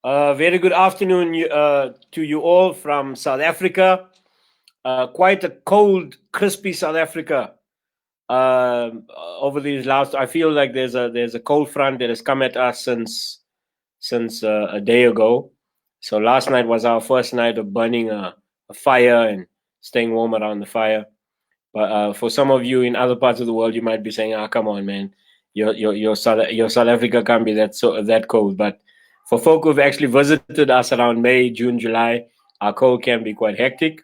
Very good afternoon to you all from South Africa. Quite a cold, crispy South Africa. Over these last, I feel like there's a cold front that has come at us since a day ago. So last night was our first night of burning a fire and staying warm around the fire. But for some of you in other parts of the world, you might be saying, "Ah, come on, man, your South Africa can't be that cold." But for folk who've actually visited us around May, June, July, our cold can be quite hectic.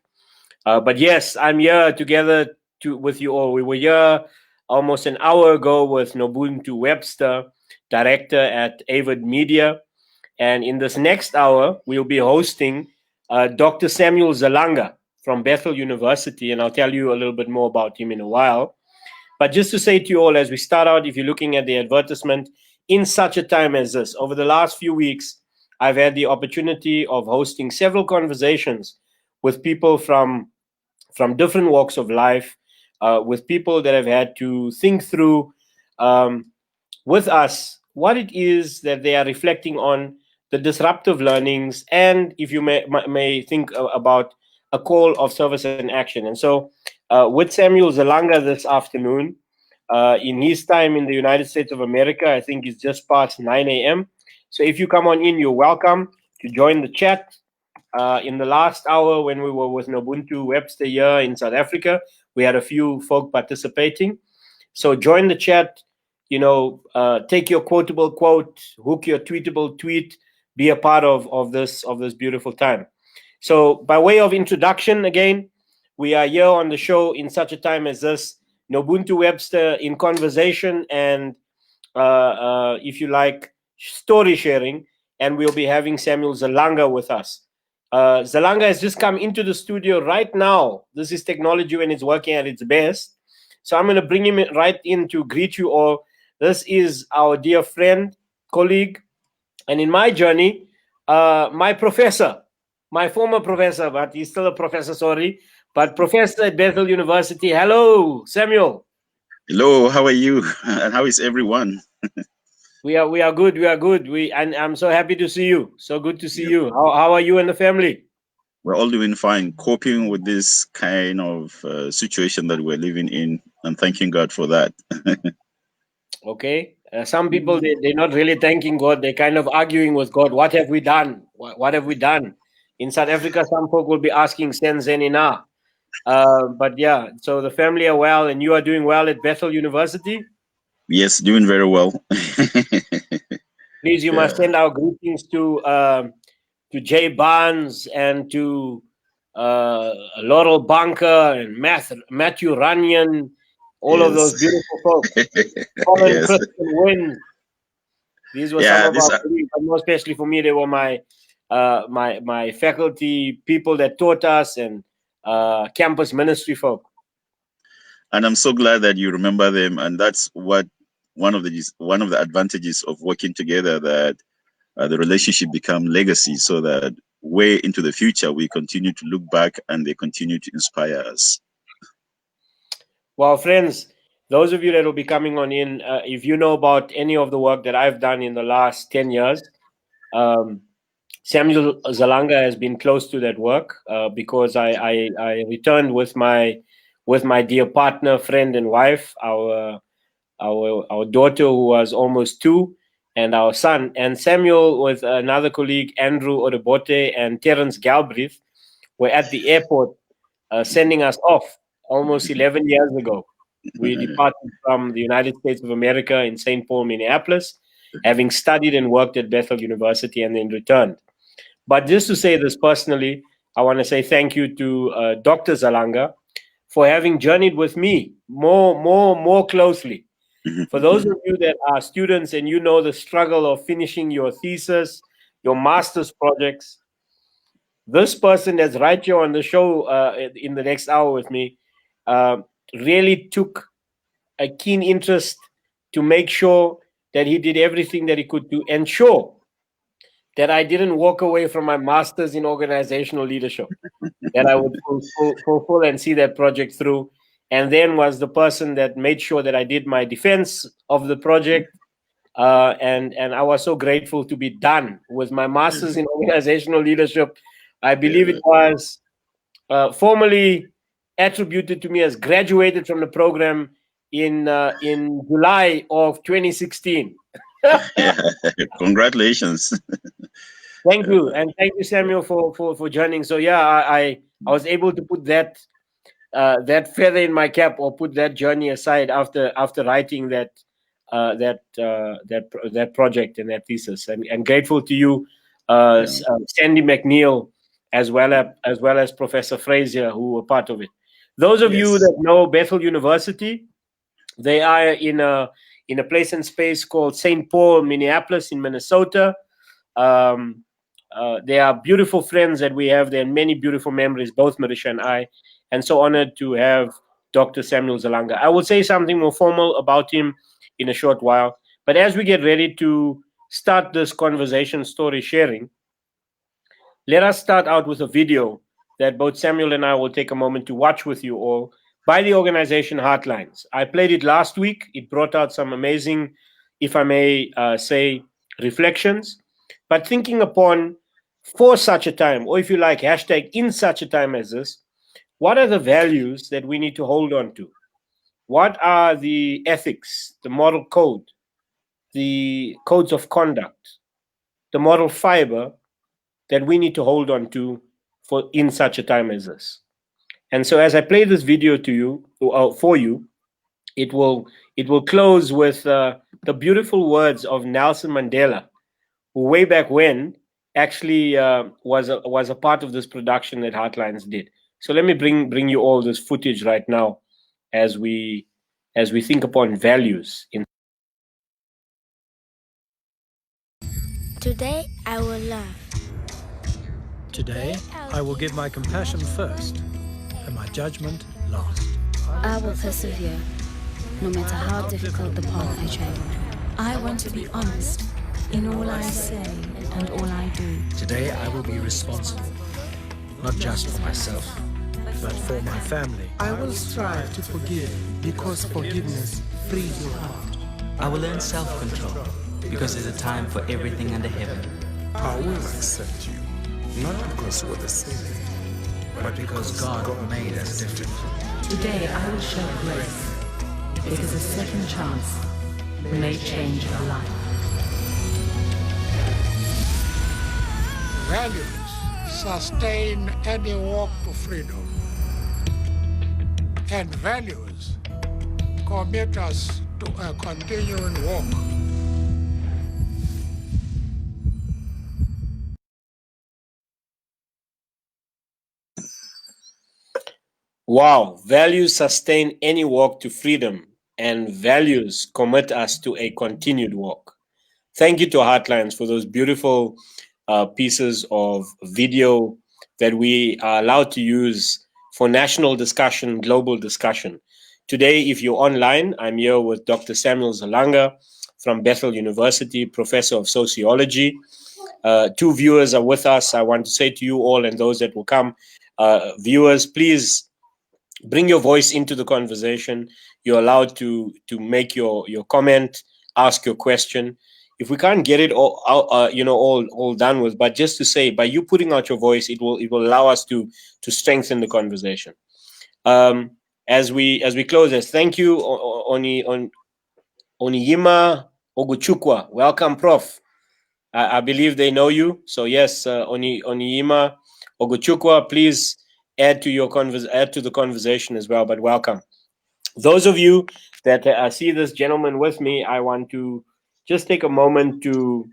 But yes, I'm here together with you all. We were here almost an hour ago with Nobuntu Webster, director at Avid Media. And in this next hour, we'll be hosting Dr. Samuel Zalanga from Bethel University. And I'll tell you a little bit more about him in a while. But just to say to you all, as we start out, if you're looking at the advertisement, in such a time as this, over the last few weeks, I've had the opportunity of hosting several conversations with people from different walks of life, with people that have had to think through with us what it is that they are reflecting on, the disruptive learnings, and if you may think about a call of service and action. And so, with Samuel Zalanga this afternoon, in his time in the United States of America, I think it's just past 9 a.m. So if you come on in, you're welcome to join the chat. In the last hour, when we were with Nobuntu Webster here in South Africa, we had a few folk participating. So join the chat. Take your quotable quote, hook your tweetable tweet, be a part of this beautiful time. So by way of introduction, again, we are here on the show in such a time as this. Nobuntu Webster in conversation and, if you like, story sharing, and we'll be having Samuel Zalanga with us. Zalanga has just come into the studio right now. This is technology when it's working at its best. So I'm going to bring him right in to greet you all. This is our dear friend, colleague, and in my journey, my professor, my former professor, but he's still a professor, sorry, but professor at Bethel University. Hello, Samuel. Hello, how are you? And how is everyone? We are good. We are good. And I'm so happy to see you. So good to see Yep. you. How are you and the family? We're all doing fine, coping with this kind of situation that we're living in, and thanking God for that. Okay. Some people, they're not really thanking God. They're kind of arguing with God. What have we done? What have we done? In South Africa, some folk will be asking, Senzenina. But yeah, so the family are well, and you are doing well at Bethel University. Yes, doing very well. Please, you must Yeah. send our greetings to Jay Barnes and to Laurel Bunker and Matthew Runyon, all of those Yes. beautiful folks. Colin Yes. Christian Wynn. These were some Yeah. of our colleagues, but more especially for me, they were my faculty, people that taught us, and campus ministry folk. And I'm so glad that you remember them, and that's what one of the advantages of working together, that the relationship become legacy, so that way into the future we continue to look back and they continue to inspire us. Well, friends, those of you that will be coming on in, if you know about any of the work that I've done in the last 10 years, um, Samuel Zalanga has been close to that work, because I returned with my dear partner, friend, and wife, our daughter who was almost 2, and our son. And Samuel with another colleague, Andrew Odebote and Terence Galbraith, were at the airport, sending us off almost 11 years ago. We departed from the United States of America in St. Paul, Minneapolis, having studied and worked at Bethel University, and then returned. But just to say this personally, I want to say thank you to Dr. Zalanga for having journeyed with me more closely. For those of you that are students and you know the struggle of finishing your thesis, your master's projects, this person that's right here on the show in the next hour with me uh, really took a keen interest to make sure that he did everything that he could to ensure that I didn't walk away from my master's in organizational leadership, that I would fulfill and see that project through. And then was the person that made sure that I did my defense of the project, and I was so grateful to be done with my master's in organizational leadership. I believe it was formally attributed to me as graduated from the program in July of 2016. Congratulations. Thank you, and thank you, Samuel, for joining. So yeah, I was able to put that that feather in my cap, or put that journey aside after writing that project and that thesis. And grateful to you, Sandy McNeil, as well as Professor Frazier, who were part of it. Those of you that know Bethel University, they are in a place and space called St. Paul, Minneapolis, in Minnesota. They are beautiful friends that we have there, and many beautiful memories, both Marisha and I, and so honored to have Dr. Samuel Zalanga. I will say something more formal about him in a short while, but as we get ready to start this conversation story sharing, let us start out with a video that both Samuel and I will take a moment to watch with you all by the organization Heartlines. I played it last week. It brought out some amazing, if I may say, reflections. But thinking upon, for such a time, or if you like, hashtag in such a time as this, what are the values that we need to hold on to? What are the ethics, the moral code, the codes of conduct, the moral fiber that we need to hold on to for in such a time as this? And so as I play this video to you, for you, it will close with the beautiful words of Nelson Mandela, who way back when actually was a part of this production that Heartlines did. So let me bring you all this footage right now as we think upon values in. Today I will love. Today I will give my compassion first and my judgment last. I will persevere, no matter how difficult the path I travel. I want to be honest in all I say and all I do. Today I will be responsible, not just for myself, but for my family. I will strive to forgive because forgiveness frees your heart. I will learn self-control because there's a time for everything under heaven. I will accept you, not because we're the same, but because God made us different. Today I will show grace because a second chance may change a life. Values sustain any walk to freedom, and values commit us to a continuing walk. Wow, values sustain any walk to freedom, and values commit us to a continued walk. Thank you to Heartlines for those beautiful pieces of video that we are allowed to use for national discussion, global discussion. Today, if you're online, I'm here with Dr. Samuel Zalanga from Bethel University, professor of sociology. Two viewers are with us. I want to say to you all and those that will come, viewers, please bring your voice into the conversation. You're allowed to make your comment, ask your question. If we can't get it all done with, but just to say, by you putting out your voice, it will allow us to strengthen the conversation. As we close this, thank you, Oniyima Oguchukwa. Welcome, Prof. I believe they know you. So yes, Oniyima Oguchukwa, please add to the conversation as well. But welcome. Those of you that see this gentleman with me, I want to just take a moment to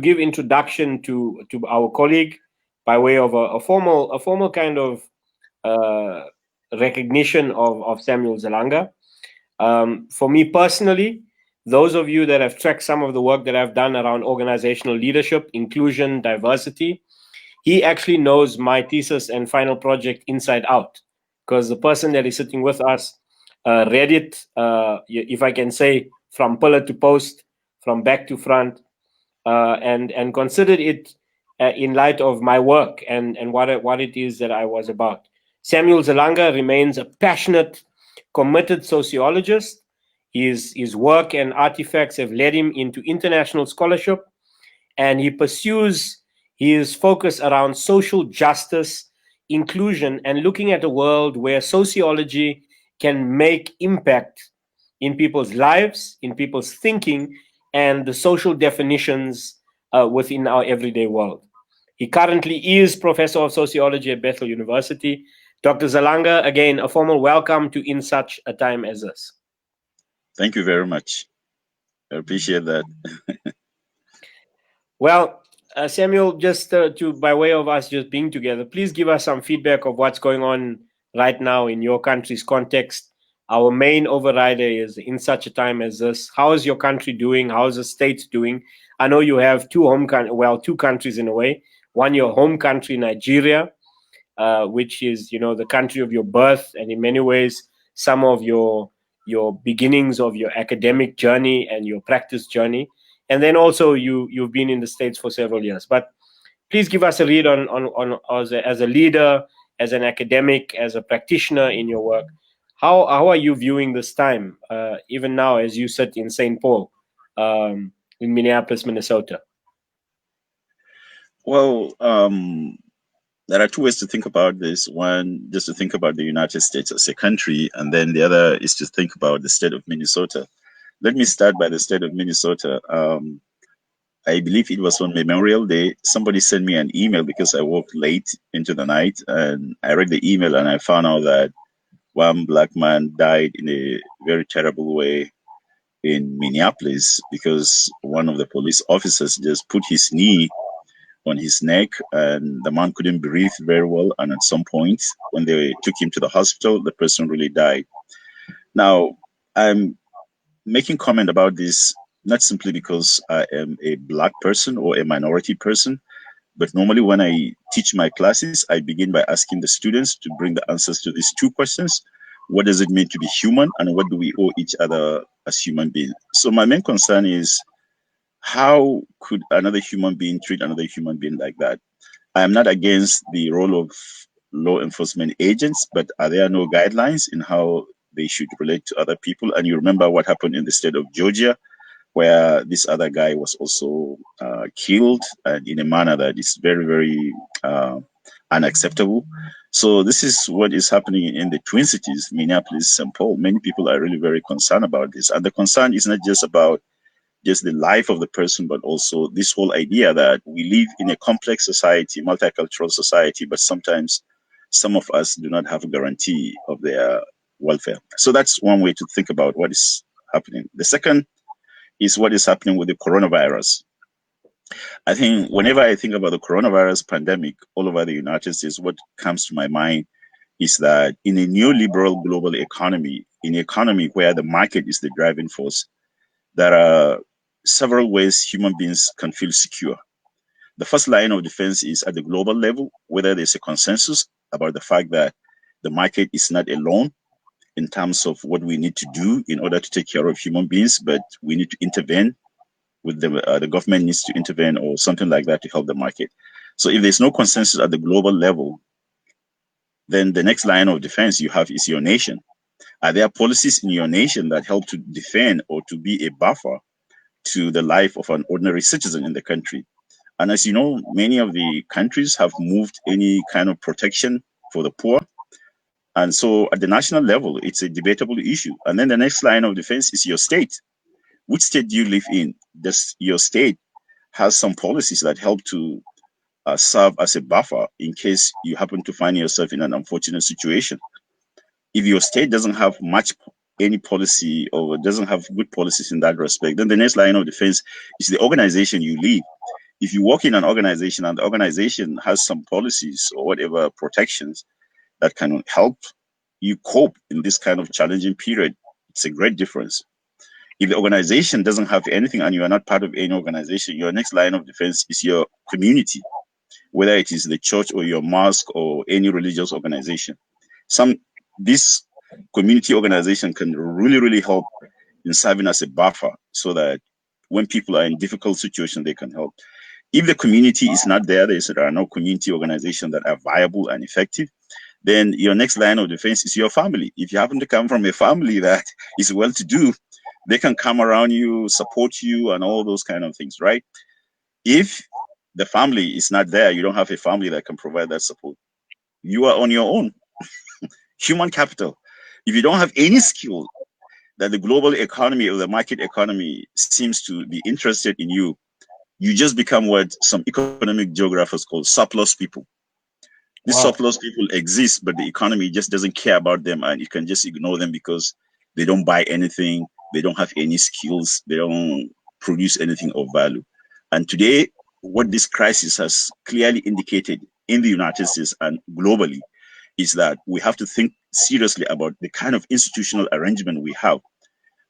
give introduction to our colleague by way of a formal kind of recognition of Samuel Zalanga. For me personally, those of you that have tracked some of the work that I've done around organizational leadership, inclusion, diversity, he actually knows my thesis and final project inside out, because the person that is sitting with us read it, if I can say, from pillar to post, from back to front, and considered it in light of my work and what it is that I was about. Samuel Zalanga remains a passionate, committed sociologist. His work and artifacts have led him into international scholarship, and he pursues his focus around social justice, inclusion, and looking at a world where sociology can make impact in people's lives, in people's thinking, and the social definitions within our everyday world. He currently is Professor of Sociology at Bethel University. Dr. Zalanga, again, a formal welcome to In Such a Time as This. Thank you very much. I appreciate that. Well, Samuel, just by way of us just being together, please give us some feedback of what's going on right now in your country's context. Our main overrider is In Such a Time as This. How is your country doing? How is the state doing? I know you have two countries in a way. One, your home country, Nigeria, which is, the country of your birth, and in many ways, some of your beginnings of your academic journey and your practice journey. And then also you've been in the States for several years. But please give us a read on as a leader, as an academic, as a practitioner in your work. How are you viewing this time, even now as you sit in St. Paul, in Minneapolis, Minnesota? Well, there are two ways to think about this. One, just to think about the United States as a country, and then the other is to think about the state of Minnesota. Let me start by the state of Minnesota. I believe it was on Memorial Day. Somebody sent me an email because I woke late into the night, and I read the email and I found out that one black man died in a very terrible way in Minneapolis because one of the police officers just put his knee on his neck, and the man couldn't breathe very well. And at some point, when they took him to the hospital, the person really died. Now, I'm making comment about this not simply because I am a black person or a minority person, but normally when I teach my classes, I begin by asking the students to bring the answers to these two questions. What does it mean to be human, and what do we owe each other as human beings? So my main concern is, how could another human being treat another human being like that? I am not against the role of law enforcement agents, but are there no guidelines in how they should relate to other people? And you remember what happened in the state of Georgia, where this other guy was also killed in a manner that is very, very unacceptable. So this is what is happening in the Twin Cities, Minneapolis, St. Paul. Many people are really very concerned about this. And the concern is not just about just the life of the person, but also this whole idea that we live in a complex society, multicultural society, but sometimes some of us do not have a guarantee of their welfare. So that's one way to think about what is happening. The second is what is happening with the coronavirus. I think whenever I think about the coronavirus pandemic all over the United States, what comes to my mind is that in a neoliberal global economy, in an economy where the market is the driving force, there are several ways human beings can feel secure. The first line of defense is at the global level, whether there's a consensus about the fact that the market is not alone in terms of what we need to do in order to take care of human beings, but we need to intervene with the government needs to intervene or something like that to help the market. So if there's no consensus at the global level, then the next line of defense you have is your nation. Are there policies in your nation that help to defend or to be a buffer to the life of an ordinary citizen in the country? And as you know, many of the countries have moved any kind of protection for the poor. And so at the national level, it's a debatable issue. And then the next line of defense is your state. Which state do you live in? Does your state has some policies that help to serve as a buffer in case you happen to find yourself in an unfortunate situation? If your state doesn't have any policy or doesn't have good policies in that respect, then the next line of defense is the organization you lead. If you work in an organization and the organization has some policies or whatever protections that can help you cope in this kind of challenging period, it's a great difference. If the organization doesn't have anything and you are not part of any organization, your next line of defense is your community, whether it is the church or your mosque or any religious organization. This community organization can really, really help in serving as a buffer so that when people are in difficult situations, they can help. If the community is not there, there are no community organizations that are viable and effective, then your next line of defense is your family. If you happen to come from a family that is well-to-do, They can come around you, support you, and all those kind of things, right? If the family is not there, you don't have a family that can provide that support, you are on your own. Human capital. If you don't have any skill that the global economy or the market economy seems to be interested in you, you just become what some economic geographers call surplus people. These surplus people exist, but the economy just doesn't care about them, and you can just ignore them because they don't buy anything, they don't have any skills, they don't produce anything of value. And today, what this crisis has clearly indicated in the United States and globally is that we have to think seriously about the kind of institutional arrangement we have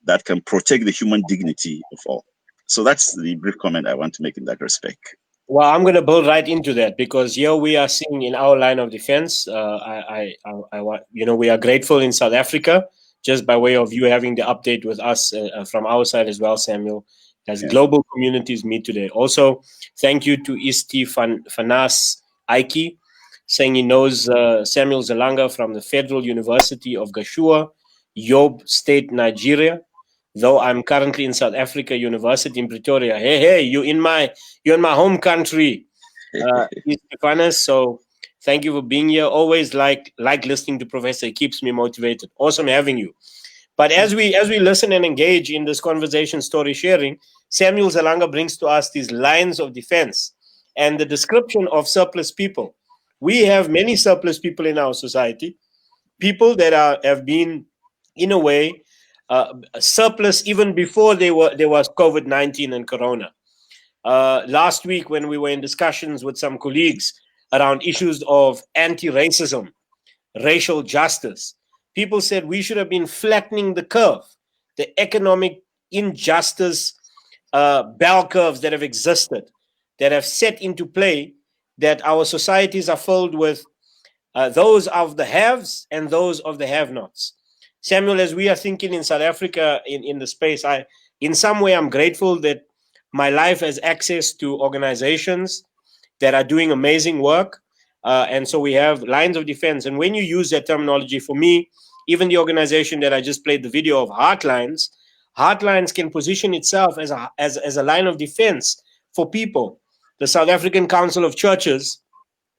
that can protect the human dignity of all. So that's the brief comment I want to make in that respect. Well, I'm going to build right into that, because here we are seeing in our line of defense. We are grateful in South Africa, just by way of you having the update with us from our side as well, Samuel, as global communities meet today. Also, thank you to Isti Fanas Aiki, saying he knows Samuel Zalanga from the Federal University of Gashua, Yobe State, Nigeria. Though I'm currently in South Africa University in Pretoria. Hey, you're in my home country, Stefanus. So thank you for being here. Always like listening to Professor. It keeps me motivated. Awesome having you. But as we listen and engage in this conversation, story sharing, Samuel Zalanga brings to us these lines of defense and the description of surplus people. We have many surplus people in our society, people that have been, in a way, surplus even before there was COVID-19 and Corona. Last week, when we were in discussions with some colleagues around issues of anti-racism, racial justice, people said we should have been flattening the curve, the economic injustice bell curves that have existed, that have set into play, that our societies are filled with those of the haves and those of the have-nots. Samuel, as we are thinking in South Africa in the space, in some way I'm grateful that my life has access to organizations that are doing amazing work. And so we have lines of defense. And when you use that terminology, for me, even the organization that I just played the video of, Heartlines can position itself as a line of defense for people. The South African Council of Churches,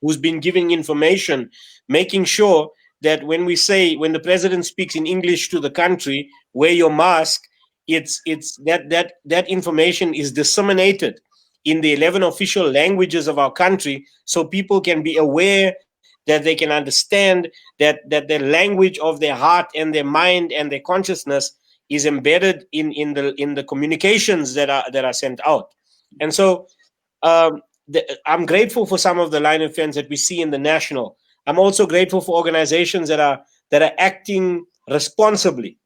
who's been giving information, making sure that when the president speaks in English to the country, wear your mask, it's that information is disseminated in the 11 official languages of our country, so people can be aware, that they can understand that the language of their heart and their mind and their consciousness is embedded in the communications that are sent out. And so I'm grateful for some of the line of defense that we see in the national. I'm also grateful for organizations that are acting responsibly.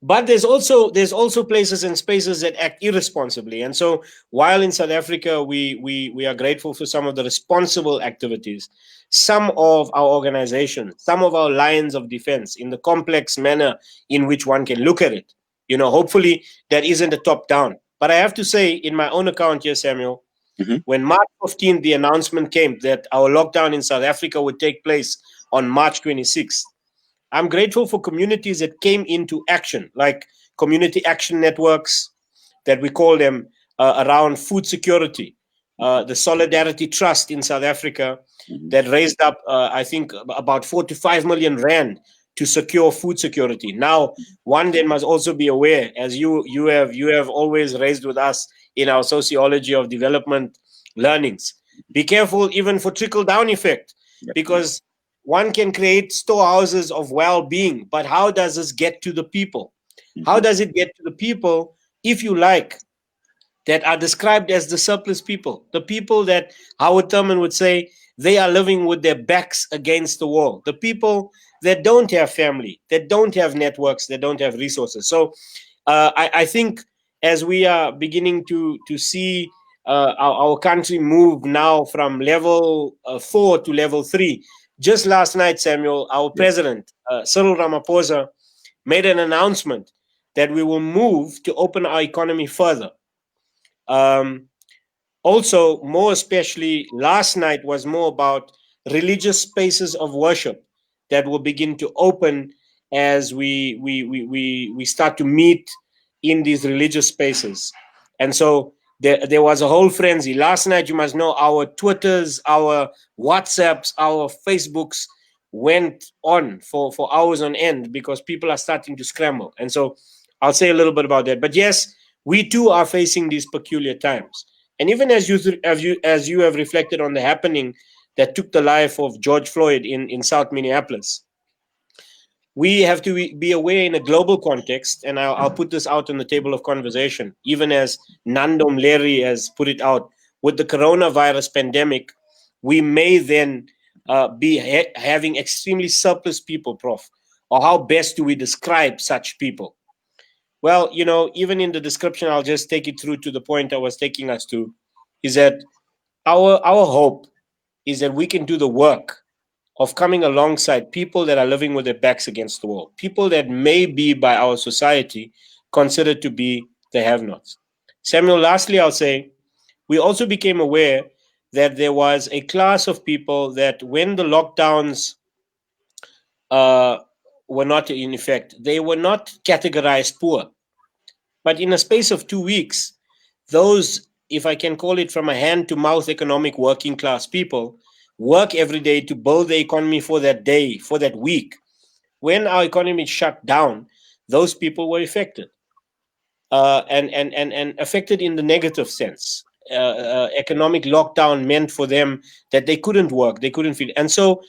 But there's also places and spaces that act irresponsibly. And so while in South Africa we are grateful for some of the responsible activities, some of our organizations, some of our lines of defense, in the complex manner in which one can look at it, hopefully that isn't a top down. But I have to say, in my own account here, Samuel, when March 15th, the announcement came that our lockdown in South Africa would take place on March 26th. I'm grateful for communities that came into action, like community action networks, that we call them, around food security. The Solidarity Trust in South Africa that raised up, I think, about 45 million rand to secure food security. Now, one then must also be aware, as you have always raised with us in our sociology of development learnings, be careful even for trickle-down effect, because one can create storehouses of well-being, but how does this get to the people? How does it get to the people, if you like, that are described as the surplus people, the people that Howard Thurman would say they are living with their backs against the wall, the people that don't have family, that don't have networks, that don't have resources. So I think as we are beginning to see our country move now from level 4 to level 3, just last night, Samuel, our president, Cyril Ramaphosa, made an announcement that we will move to open our economy further. Also, more especially, last night was more about religious spaces of worship that will begin to open as we start to meet in these religious spaces. And so there was a whole frenzy. Last night, you must know, our Twitters, our WhatsApps, our Facebooks went on for hours on end because people are starting to scramble. And so I'll say a little bit about that. But yes, we too are facing these peculiar times. And even as you have reflected on the happening that took the life of George Floyd in South Minneapolis, we have to be aware in a global context, and I'll put this out on the table of conversation, even as Nando Mleri has put it out, with the coronavirus pandemic, we may then be having extremely surplus people, Prof. Or how best do we describe such people? Well, even in the description, I'll just take it through to the point I was taking us to, is that our hope is that we can do the work of coming alongside people that are living with their backs against the wall, people that may be by our society considered to be the have-nots. Samuel, lastly, I'll say we also became aware that there was a class of people that when the lockdowns were not in effect, they were not categorized poor. But in a space of 2 weeks, those, if I can call it from a hand-to-mouth economic working class people, work every day to build the economy for that day, for that week. When our economy shut down, those people were affected, and affected in the negative sense. Economic lockdown meant for them that they couldn't work, they couldn't feed. And so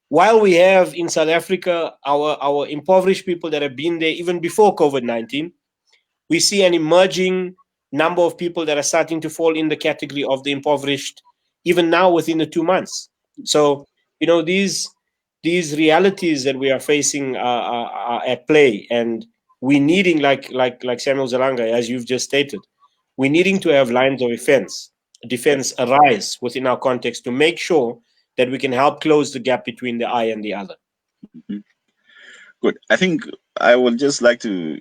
while we have in South Africa our impoverished people that have been there even before COVID-19, we see an emerging number of people that are starting to fall in the category of the impoverished, even now within the 2 months. So, these realities that we are facing are at play, and we needing, like Samuel Zalanga, as you've just stated, we needing to have lines of defense arise within our context to make sure that we can help close the gap between the I and the other. Good. I think I would just like to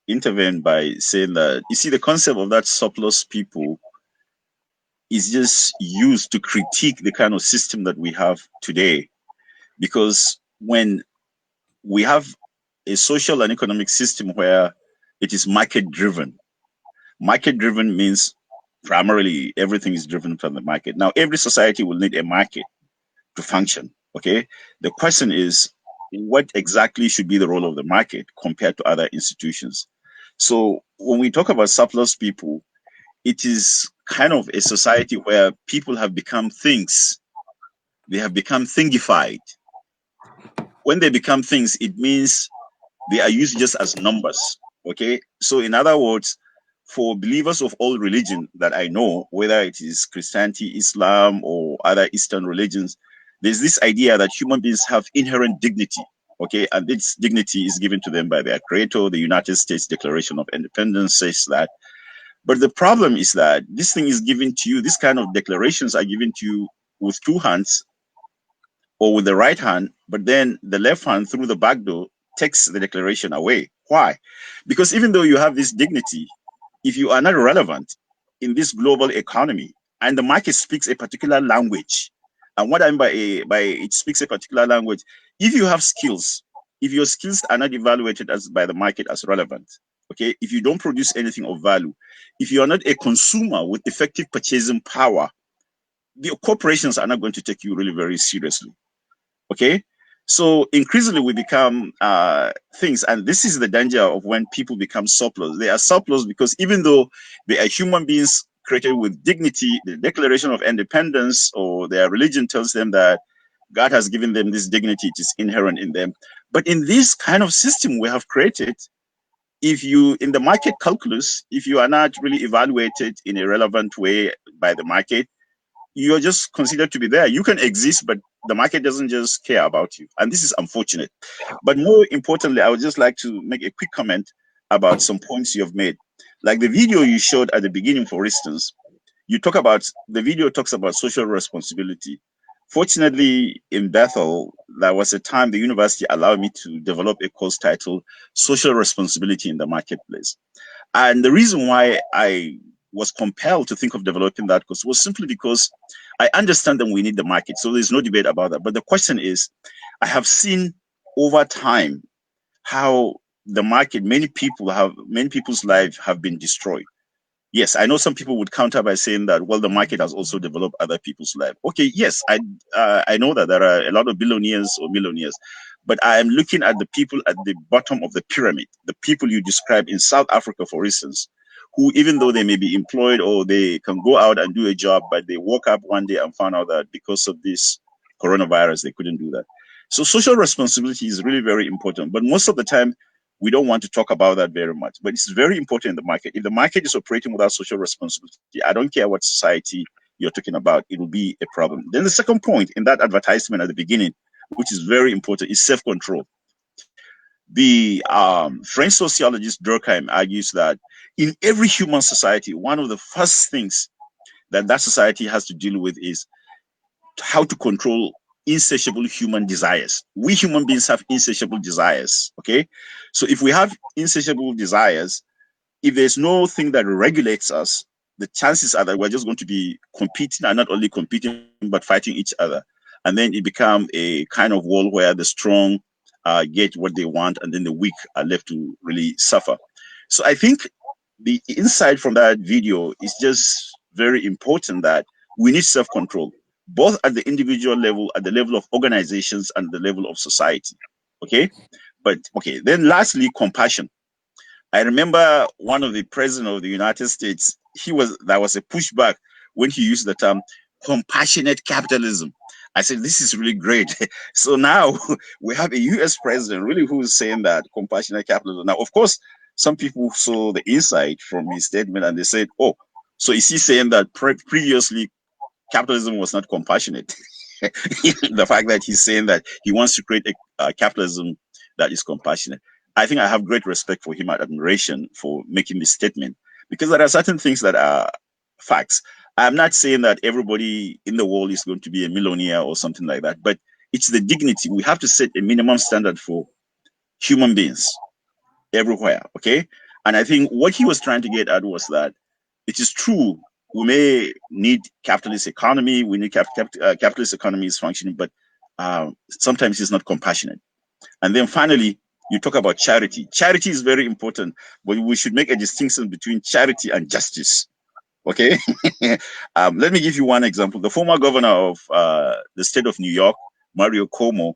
intervene by saying that, you see, the concept of that surplus people is just used to critique the kind of system that we have today. Because when we have a social and economic system where it is market driven means primarily everything is driven from the market. Now, every society will need a market to function. Okay. The question is, what exactly should be the role of the market compared to other institutions? So when we talk about surplus people, it is kind of a society where people have become things. They have become thingified. When they become things, it means they are used just as numbers. Okay. So in other words, for believers of all religion that I know, whether it is Christianity, Islam, or other Eastern religions, there's this idea that human beings have inherent dignity. Okay. And this dignity is given to them by their creator. The United States Declaration of Independence says that. But the problem is that this thing is given to you, this kind of declarations are given to you with two hands or with the right hand, but then the left hand through the back door takes the declaration away. Why? Because even though you have this dignity, if you are not relevant in this global economy and the market speaks a particular language, and what I mean by it speaks a particular language, if you have skills, if your skills are not evaluated as by the market as relevant, okay, if you don't produce anything of value, if you are not a consumer with effective purchasing power, the corporations are not going to take you really very seriously. Okay, so increasingly we become things, and this is the danger of when people become surplus. They are surplus because even though they are human beings created with dignity, the Declaration of Independence or their religion tells them that God has given them this dignity, it is inherent in them. But in this kind of system we have created, if you, in the market calculus, if you are not really evaluated in a relevant way by the market, you're just considered to be there. You can exist, but the market doesn't just care about you. And this is unfortunate. But more importantly, I would just like to make a quick comment about some points you have made. Like the video you showed at the beginning, for instance, the video talks about social responsibility. Fortunately, in Bethel, there was a time the university allowed me to develop a course titled Social Responsibility in the Marketplace. And the reason why I was compelled to think of developing that course was simply because I understand that we need the market. So there's no debate about that. But the question is, I have seen over time how the market, many people's lives have been destroyed. Yes, I know some people would counter by saying that, well, the market has also developed other people's lives. Okay, yes, I know that there are a lot of billionaires or millionaires, but I am looking at the people at the bottom of the pyramid, the people you describe in South Africa, for instance, who, even though they may be employed or they can go out and do a job, but they woke up one day and found out that because of this coronavirus, they couldn't do that. So social responsibility is really very important. But most of the time, we don't want to talk about that very much, but it's very important in the market. If the market is operating without social responsibility, I don't care what society you're talking about, it will be a problem. Then the second point in that advertisement at the beginning, which is very important, is self-control. The French sociologist Durkheim argues that in every human society, one of the first things that society has to deal with is how to control insatiable human desires. We human beings have insatiable desires, okay? So if we have insatiable desires, if there's no thing that regulates us, the chances are that we're just going to be competing, and not only competing, but fighting each other. And then it becomes a kind of world where the strong get what they want, and then the weak are left to really suffer. So I think the insight from that video is just very important, that we need self-control, both at the individual level, at the level of organizations, and the level of society. Okay. But okay, then lastly, compassion. I remember one of the president of the United States, there was a pushback when he used the term compassionate capitalism. I said, this is really great. So now we have a US president really who's saying that compassionate capitalism. Now, of course, some people saw the insight from his statement and they said, oh, so is he saying that previously capitalism was not compassionate? The fact that he's saying that he wants to create a capitalism that is compassionate. I think I have great respect for him and admiration for making this statement, because there are certain things that are facts. I'm not saying that everybody in the world is going to be a millionaire or something like that, but it's the dignity. We have to set a minimum standard for human beings everywhere, okay? And I think what he was trying to get at was that it is true, we may need capitalist economy, we need capitalist economy is functioning, but sometimes it's not compassionate. And then finally, you talk about charity. Charity is very important, but we should make a distinction between charity and justice. Okay. Let me give you one example. The former governor of the state of New York, Mario Cuomo,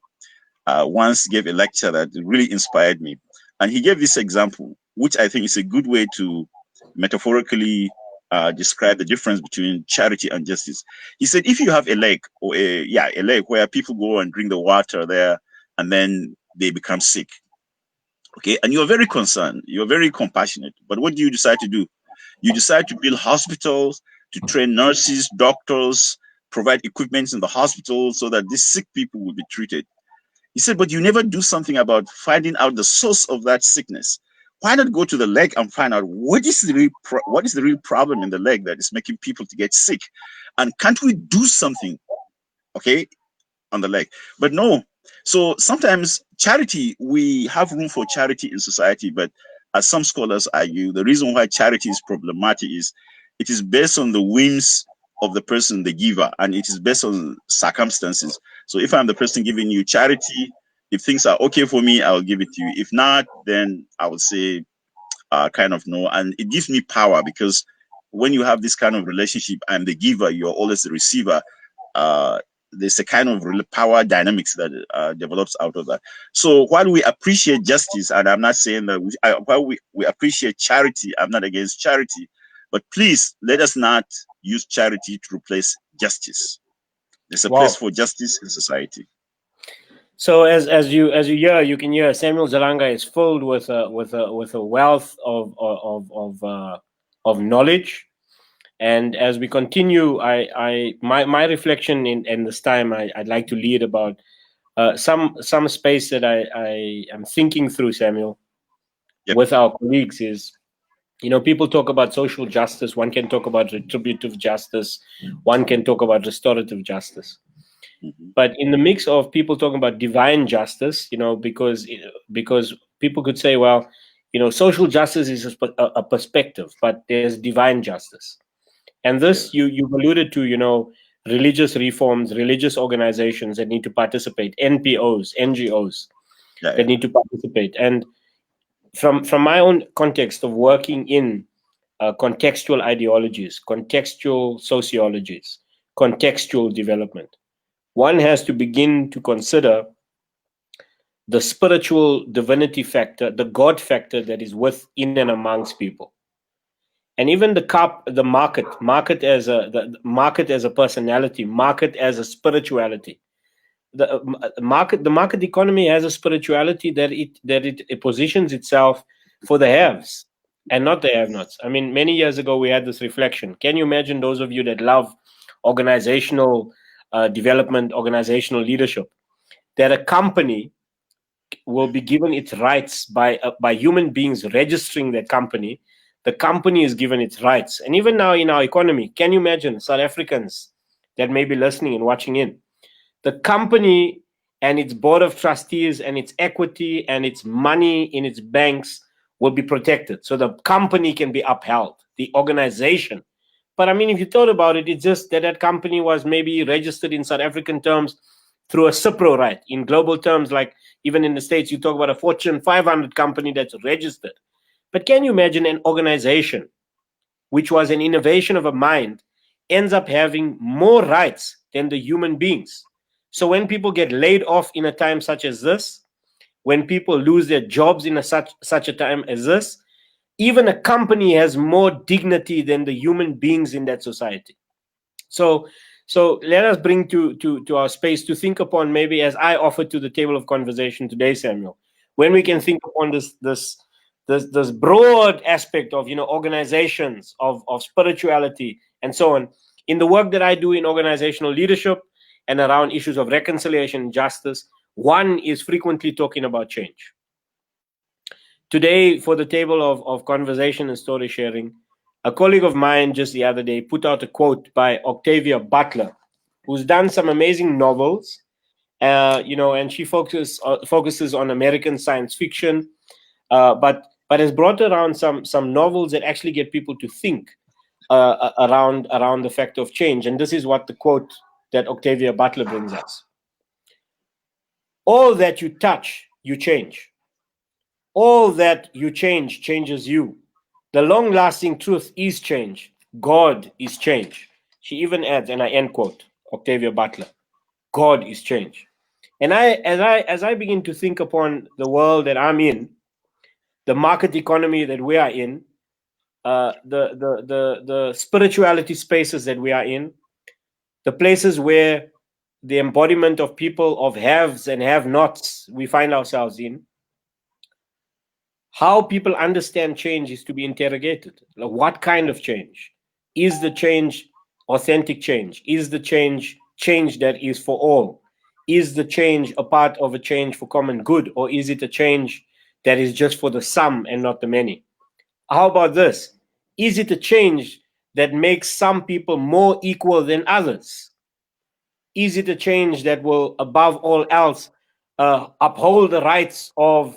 once gave a lecture that really inspired me. And he gave this example, which I think is a good way to metaphorically describe the difference between charity and justice. He said, if you have a lake, or a lake where people go and drink the water there, and then they become sick, okay, and you're very concerned, you're very compassionate, but what do you decide to do? You decide to build hospitals, to train nurses, doctors, provide equipment in the hospital so that these sick people will be treated. He said, but you never do something about finding out the source of that sickness. Why not go to the leg and find out what is the real problem in the leg that is making people to get sick? And can't we do something, okay, on the leg? But no. So sometimes charity, we have room for charity in society, but as some scholars argue, the reason why charity is problematic is it is based on the whims of the person, the giver, and it is based on circumstances. So if I'm the person giving you charity, if things are okay for me, I'll give it to you. If not, then I would say kind of no. And it gives me power, because when you have this kind of relationship, I'm the giver, you're always the receiver. There's a kind of power dynamics that develops out of that. So while we appreciate justice, and I'm not saying that while we appreciate charity, I'm not against charity, but please let us not use charity to replace justice. There's a place for justice in society. So as you hear, you can hear Samuel Zalanga is filled with a wealth of knowledge. And as we continue, my reflection in this time, I'd like to lead about some space that I am thinking through, Samuel, with our colleagues is, people talk about social justice. One can talk about retributive justice. One can talk about restorative justice. But in the mix of people talking about divine justice, because people could say, well, social justice is a perspective, but there's divine justice. And this, you've alluded to, religious reforms, religious organizations that need to participate, NPOs, NGOs that need to participate. And from my own context of working in contextual ideologies, contextual sociologies, contextual development, one has to begin to consider the spiritual divinity factor, the God factor that is within and amongst people, and even the market as the market as a personality, market as a spirituality. The market economy has a spirituality that it positions itself for the haves and not the have-nots. I mean, many years ago we had this reflection. Can you imagine those of you that love organizational development, organizational leadership, that a company will be given its rights by human beings registering their company. The company is given its rights, and even now in our economy, can you imagine South Africans that may be listening and watching in? The company and its board of trustees and its equity and its money in its banks will be protected, so the company can be upheld, the organization. But I mean, if you thought about it, it's just that that company was maybe registered in South African terms through a Cipro right. In global terms, like even in the States, you talk about a Fortune 500 company that's registered. But can you imagine an organization which was an innovation of a mind ends up having more rights than the human beings? So when people get laid off in a time such as this, when people lose their jobs in such a time as this, even a company has more dignity than the human beings in that society. So let us bring to our space to think upon, maybe as I offered to the table of conversation today, Samuel, when we can think upon this broad aspect of organizations, of spirituality and so on. In the work that I do in organizational leadership and around issues of reconciliation and justice, one is frequently talking about change. Today, for the table of conversation and story sharing, a colleague of mine just the other day put out a quote by Octavia Butler, who's done some amazing novels, and she focuses on American science fiction, but has brought around some novels that actually get people to think around the fact of change. And this is what the quote that Octavia Butler brings us: all that you touch, you change. All that you change changes you. The long-lasting truth is change. God is change. She even adds, and I end quote, Octavia Butler, God is change. And as I begin to think upon the world that I'm in, the market economy that we are in, the spirituality spaces that we are in, the places where the embodiment of people of haves and have-nots we find ourselves in, how people understand change is to be interrogated. Like, what kind of change? Is the change authentic change? Is the change that is for all? Is the change a part of a change for common good, or is it a change that is just for the some and not the many? How about this? Is it a change that makes some people more equal than others? Is it a change that will, above all else, uphold the rights of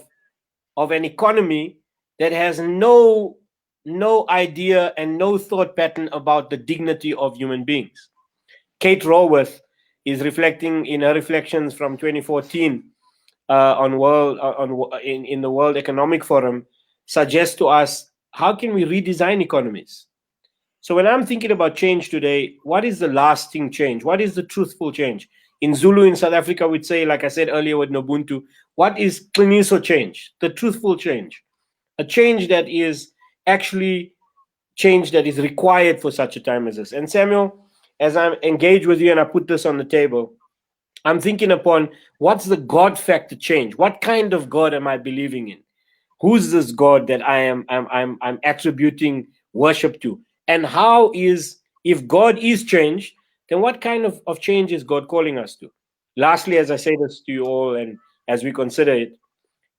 an economy that has no idea and no thought pattern about the dignity of human beings? Kate Raworth is reflecting in her reflections from 2014 in the World Economic Forum, suggests to us, how can we redesign economies? So when I'm thinking about change today, what is the lasting change? What is the truthful change? In Zulu, in South Africa, we'd say, like I said earlier with Nobuntu, what is Qiniso change? The truthful change. A change that is actually change that is required for such a time as this. And Samuel, as I'm engaged with you and I put this on the table, I'm thinking upon, what's the God factor change? What kind of God am I believing in? Who's this God that I'm attributing worship to? And how is, if God is change, then what kind of change is God calling us to? Lastly, as I say this to you all, and as we consider it,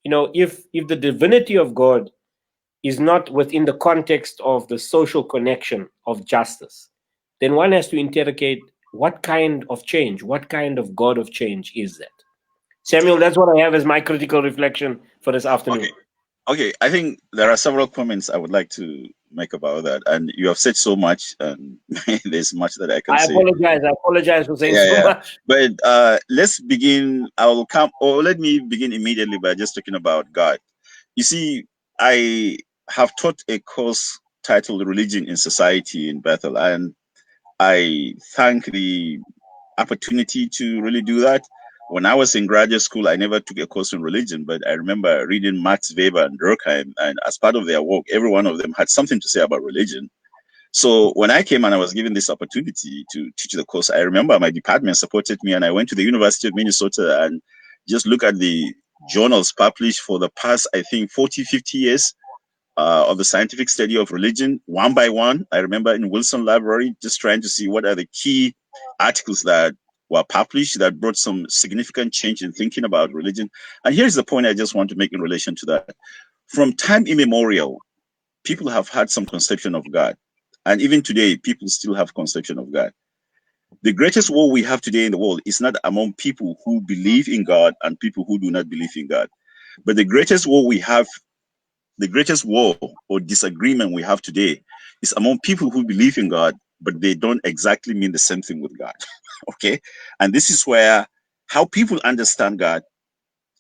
if the divinity of God is not within the context of the social connection of justice, then one has to interrogate, what kind of change, what kind of God of change is that? Samuel, that's what I have as my critical reflection for this afternoon. Okay, I think there are several comments I would like to make about that, and you have said so much, and there's much that I can say. I apologize for saying so much. But let's begin. Let me begin immediately by just talking about God. You see, I have taught a course titled Religion in Society in Bethel, and I thank the opportunity to really do that. When I was in graduate school, I never took a course in religion, but I remember reading Max Weber and Durkheim, and as part of their work, every one of them had something to say about religion. So when I came and I was given this opportunity to teach the course, I remember my department supported me, and I went to the University of Minnesota and just look at the journals published for the past, I think, 40, 50 years of the scientific study of religion, one by one. I remember in Wilson Library, just trying to see what are the key articles that were published that brought some significant change in thinking about religion. And here's the point I just want to make in relation to that. From time immemorial, people have had some conception of God. And even today, people still have conception of God. The greatest war we have today in the world is not among people who believe in God and people who do not believe in God. But the greatest war we have, the greatest war or disagreement we have today is among people who believe in God, but they don't exactly mean the same thing with God. Okay? And this is where how people understand God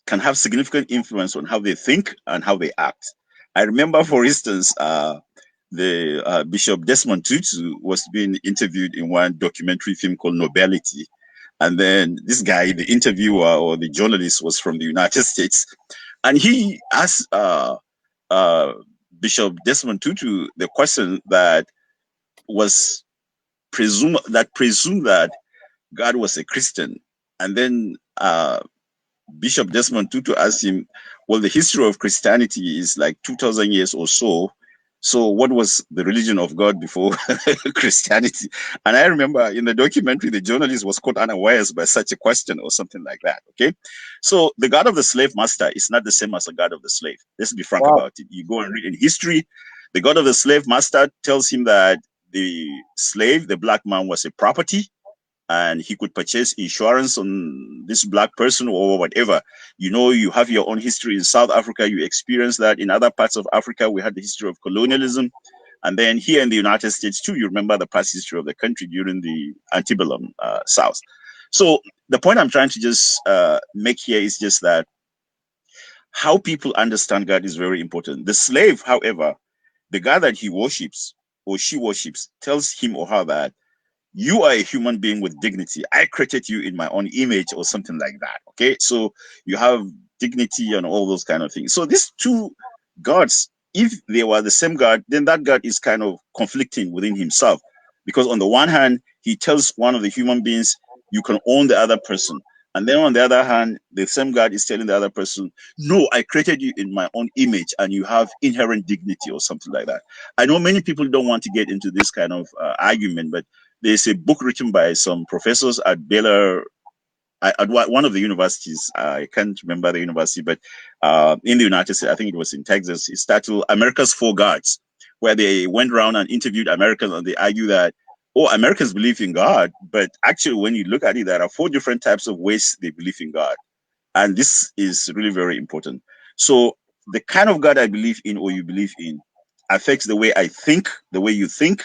can have significant influence on how they think and how they act. I remember, for instance, the Bishop Desmond Tutu was being interviewed in one documentary film called Nobility. And then this guy, the interviewer or the journalist, was from the United States. And he asked Bishop Desmond Tutu the question that was presumed that God was a Christian. And then Bishop Desmond Tutu asked him, well, the history of Christianity is like 2,000 years or so. So what was the religion of God before Christianity? And I remember in the documentary, the journalist was caught unawares by such a question or something like that. Okay. So the God of the slave master is not the same as the God of the slave. Let's be frank about it. You go and read in history, the God of the slave master tells him that the slave, the black man, was a property, and he could purchase insurance on this black person or whatever. You know, you have your own history in South Africa. You experience that in other parts of Africa. We had the history of colonialism. And then here in the United States too, you remember the past history of the country during the antebellum South. So the point I'm trying to just make here is just that how people understand God is very important. The slave, however, the God that he worships or she worships tells him or her that you are a human being with dignity. I created you in my own image or something like that. Okay. So you have dignity and all those kind of things. So these two gods, if they were the same God, then that God is kind of conflicting within himself. Because on the one hand, he tells one of the human beings, you can own the other person. And then on the other hand, the same God is telling the other person, no, I created you in my own image and you have inherent dignity or something like that. I know many people don't want to get into this kind of argument, but there's a book written by some professors at Baylor, at one of the universities. I can't remember the university, but in the United States, I think it was in Texas. It's titled America's Four Gods, where they went around and interviewed Americans, and they argue that, oh, Americans believe in God, but actually, when you look at it, there are four different types of ways they believe in God. And this is really very important. So the kind of God I believe in or you believe in affects the way I think, the way you think,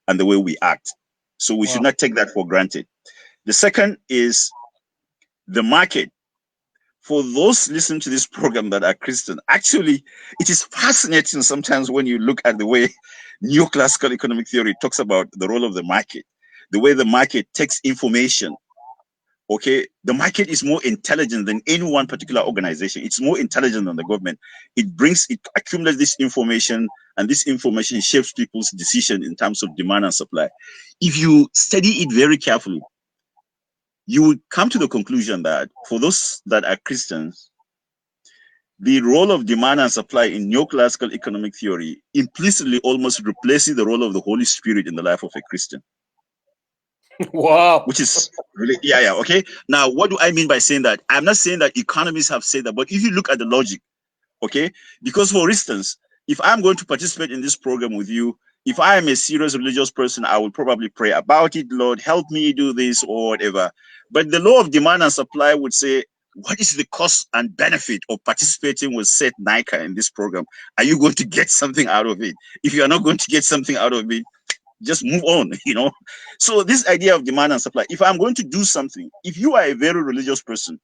and the way we act. So we should not take that for granted. The second is the market. For those listening to this program that are Christian, actually, it is fascinating sometimes when you look at the way neoclassical economic theory talks about the role of the market, the way the market takes information. Okay, the market is more intelligent than any one particular organization. It's more intelligent than the government. It accumulates this information, and this information shapes people's decision in terms of demand and supply. If you study it very carefully, you would come to the conclusion that for those that are Christians, the role of demand and supply in neoclassical economic theory implicitly almost replaces the role of the Holy Spirit in the life of a Christian. Wow. Which is really, yeah. Okay. Now, what do I mean by saying that? I'm not saying that economists have said that, but if you look at the logic, okay, because for instance, if I'm going to participate in this program with you, if I am a serious religious person, I will probably pray about it. Lord, help me do this or whatever. But the law of demand and supply would say, what is the cost and benefit of participating with said NICA in this program? Are you going to get something out of it? If you are not going to get something out of it, just move on, you know. So this idea of demand and supply, if I'm going to do something, if you are a very religious person,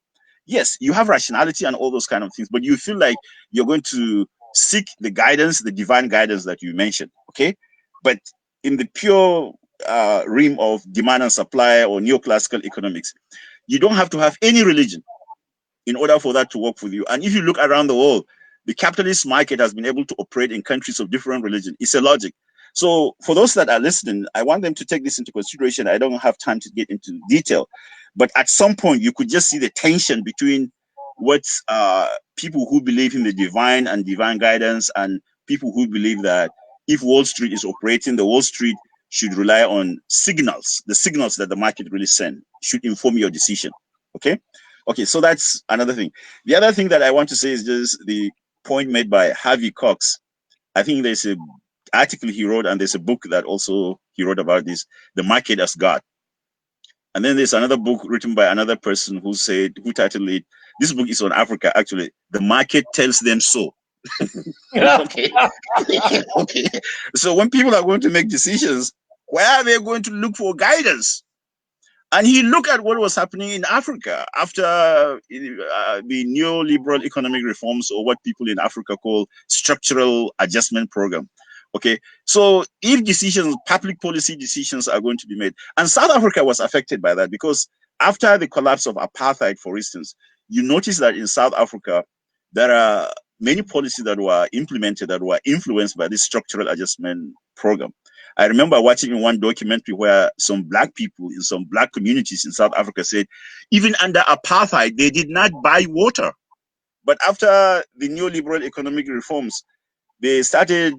yes, you have rationality and all those kind of things, but you feel like you're going to seek the guidance, the divine guidance that you mentioned. Okay, but in the pure realm of demand and supply or neoclassical economics, you don't have to have any religion in order for that to work with you. And if you look around the world, the capitalist market has been able to operate in countries of different religion. It's a logic. So for those that are listening, I want them to take this into consideration. I don't have time to get into detail, but at some point you could just see the tension between what people who believe in the divine and divine guidance and people who believe that if Wall Street is operating, the Wall Street should rely on signals, the signals that the market really send should inform your decision. Okay. Okay, so that's another thing. The other thing that I want to say is just the point made by Harvey Cox. I think there's an article he wrote, and there's a book that also he wrote about this, The Market as God. And then there's another book written by another person who titled it, this book is on Africa, actually, The Market Tells Them So. Okay. Okay. So when people are going to make decisions, where are they going to look for guidance? And he looked at what was happening in Africa after the neoliberal economic reforms, or what people in Africa call structural adjustment program. Okay, so if decisions, public policy decisions are going to be made, and South Africa was affected by that, because after the collapse of apartheid, for instance, you notice that in South Africa, there are many policies that were implemented that were influenced by this structural adjustment program. I remember watching in one documentary where some black people in some black communities in South Africa said, even under apartheid, they did not buy water. But after the neoliberal economic reforms, they started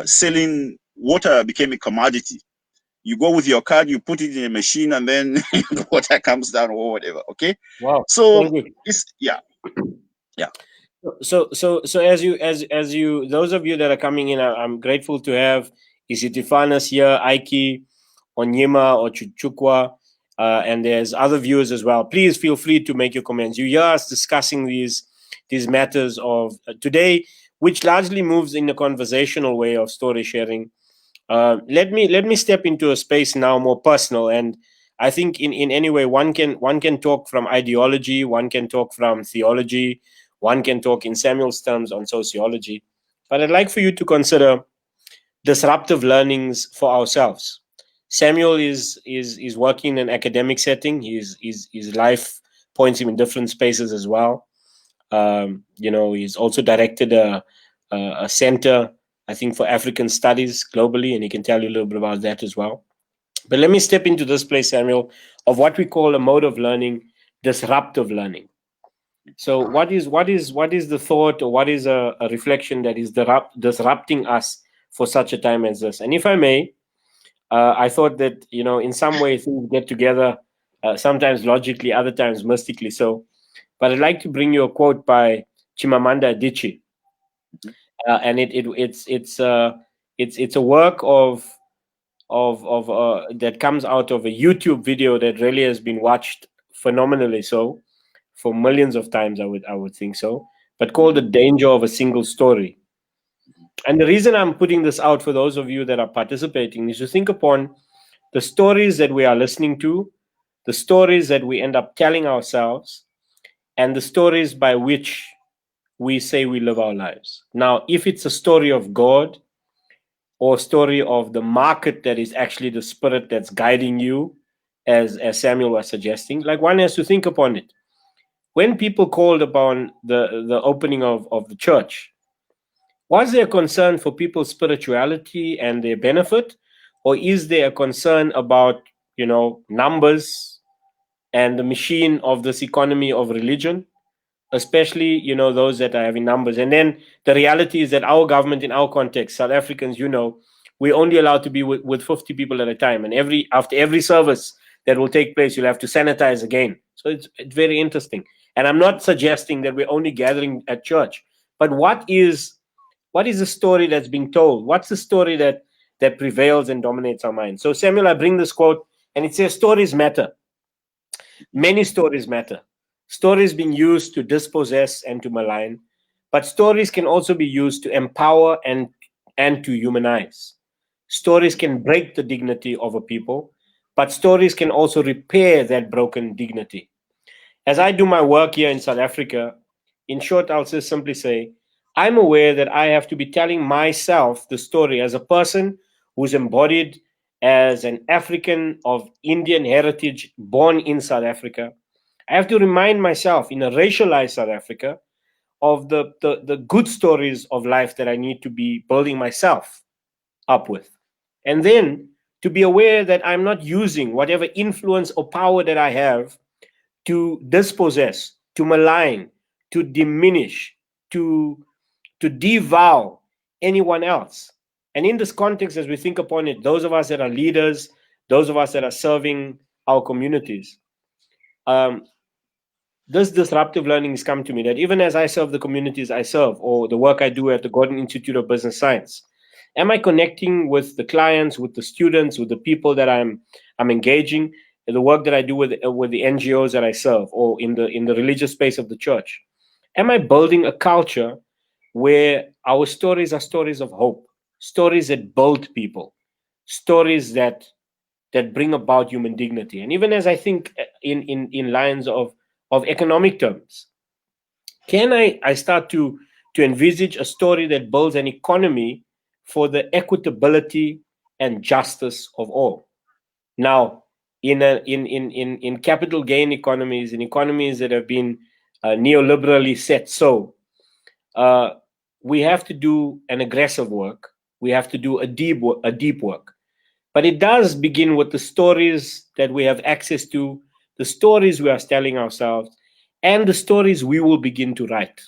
selling water, became a commodity. You go with your card, you put it in a machine, and then the water comes down or whatever. Okay. Wow. So it's yeah. So as you those of you that are coming in, I'm grateful to have Isitifanas here, Aiki, Onyema or Chuchukwa, and there's other viewers as well. Please feel free to make your comments. You hear us discussing these matters of today, which largely moves in a conversational way of story sharing. Let me step into a space now more personal, and I think in any way one can talk from ideology, one can talk from theology, one can talk in Samuel's terms on sociology, but I'd like for you to consider disruptive learnings for ourselves. Samuel is working in an academic setting. His life points him in different spaces as well. He's also directed a center, I think, for African studies globally, and he can tell you a little bit about that as well. But let me step into this place, Samuel, of what we call a mode of learning, disruptive learning. So what is the thought, or what is a reflection that is disrupting us for such a time as this? And if I may, I thought that, in some way things get together, sometimes logically, other times mystically so. But I'd like to bring you a quote by Chimamanda Adichie. And it's a work of that comes out of a YouTube video that really has been watched phenomenally so for millions of times, I would think so, but called The Danger of a Single Story. And the reason I'm putting this out for those of you that are participating is to think upon the stories that we are listening to, the stories that we end up telling ourselves, and the stories by which we say we live our lives. Now, if it's a story of God or a story of the market that is actually the spirit that's guiding you, as Samuel was suggesting, like, one has to think upon it. When people called upon the opening of the church, was there a concern for people's spirituality and their benefit? Or is there a concern about, numbers and the machine of this economy of religion? Especially, those that are having numbers. And then the reality is that our government, in our context, South Africans, we're only allowed to be with 50 people at a time. And after every service that will take place, you'll have to sanitize again. So it's very interesting. And I'm not suggesting that we're only gathering at church, but what is the story that's being told? What's the story that prevails and dominates our minds? So, Samuel, I bring this quote, and it says, stories matter. Many stories matter. Stories being used to dispossess and to malign, but stories can also be used to empower and to humanize. Stories can break the dignity of a people, but stories can also repair that broken dignity. As I do my work here in South Africa, in short, I'll just simply say, I'm aware that I have to be telling myself the story as a person who's embodied as an African of Indian heritage born in South Africa. I have to remind myself in a racialized South Africa of the good stories of life that I need to be building myself up with. And then to be aware that I'm not using whatever influence or power that I have to dispossess, to malign, to diminish, to devour anyone else. And in this context, as we think upon it, those of us that are leaders, those of us that are serving our communities, this disruptive learning has come to me that even as I serve the communities I serve, or the work I do at the Gordon Institute of Business Science, am I connecting with the clients, with the students, with the people that I'm engaging, the work that I do with the NGOs that I serve, or in the religious space of the church? Am I building a culture where our stories are stories of hope, stories that build people, stories that bring about human dignity? And even as I think in lines of economic terms, can I start to envisage a story that builds an economy for the equitability and justice of all? Now, in capital gain economies, in economies that have been neoliberally set, so we have to do an aggressive work. We have to do a deep work. But it does begin with the stories that we have access to, the stories we are telling ourselves, and the stories we will begin to write.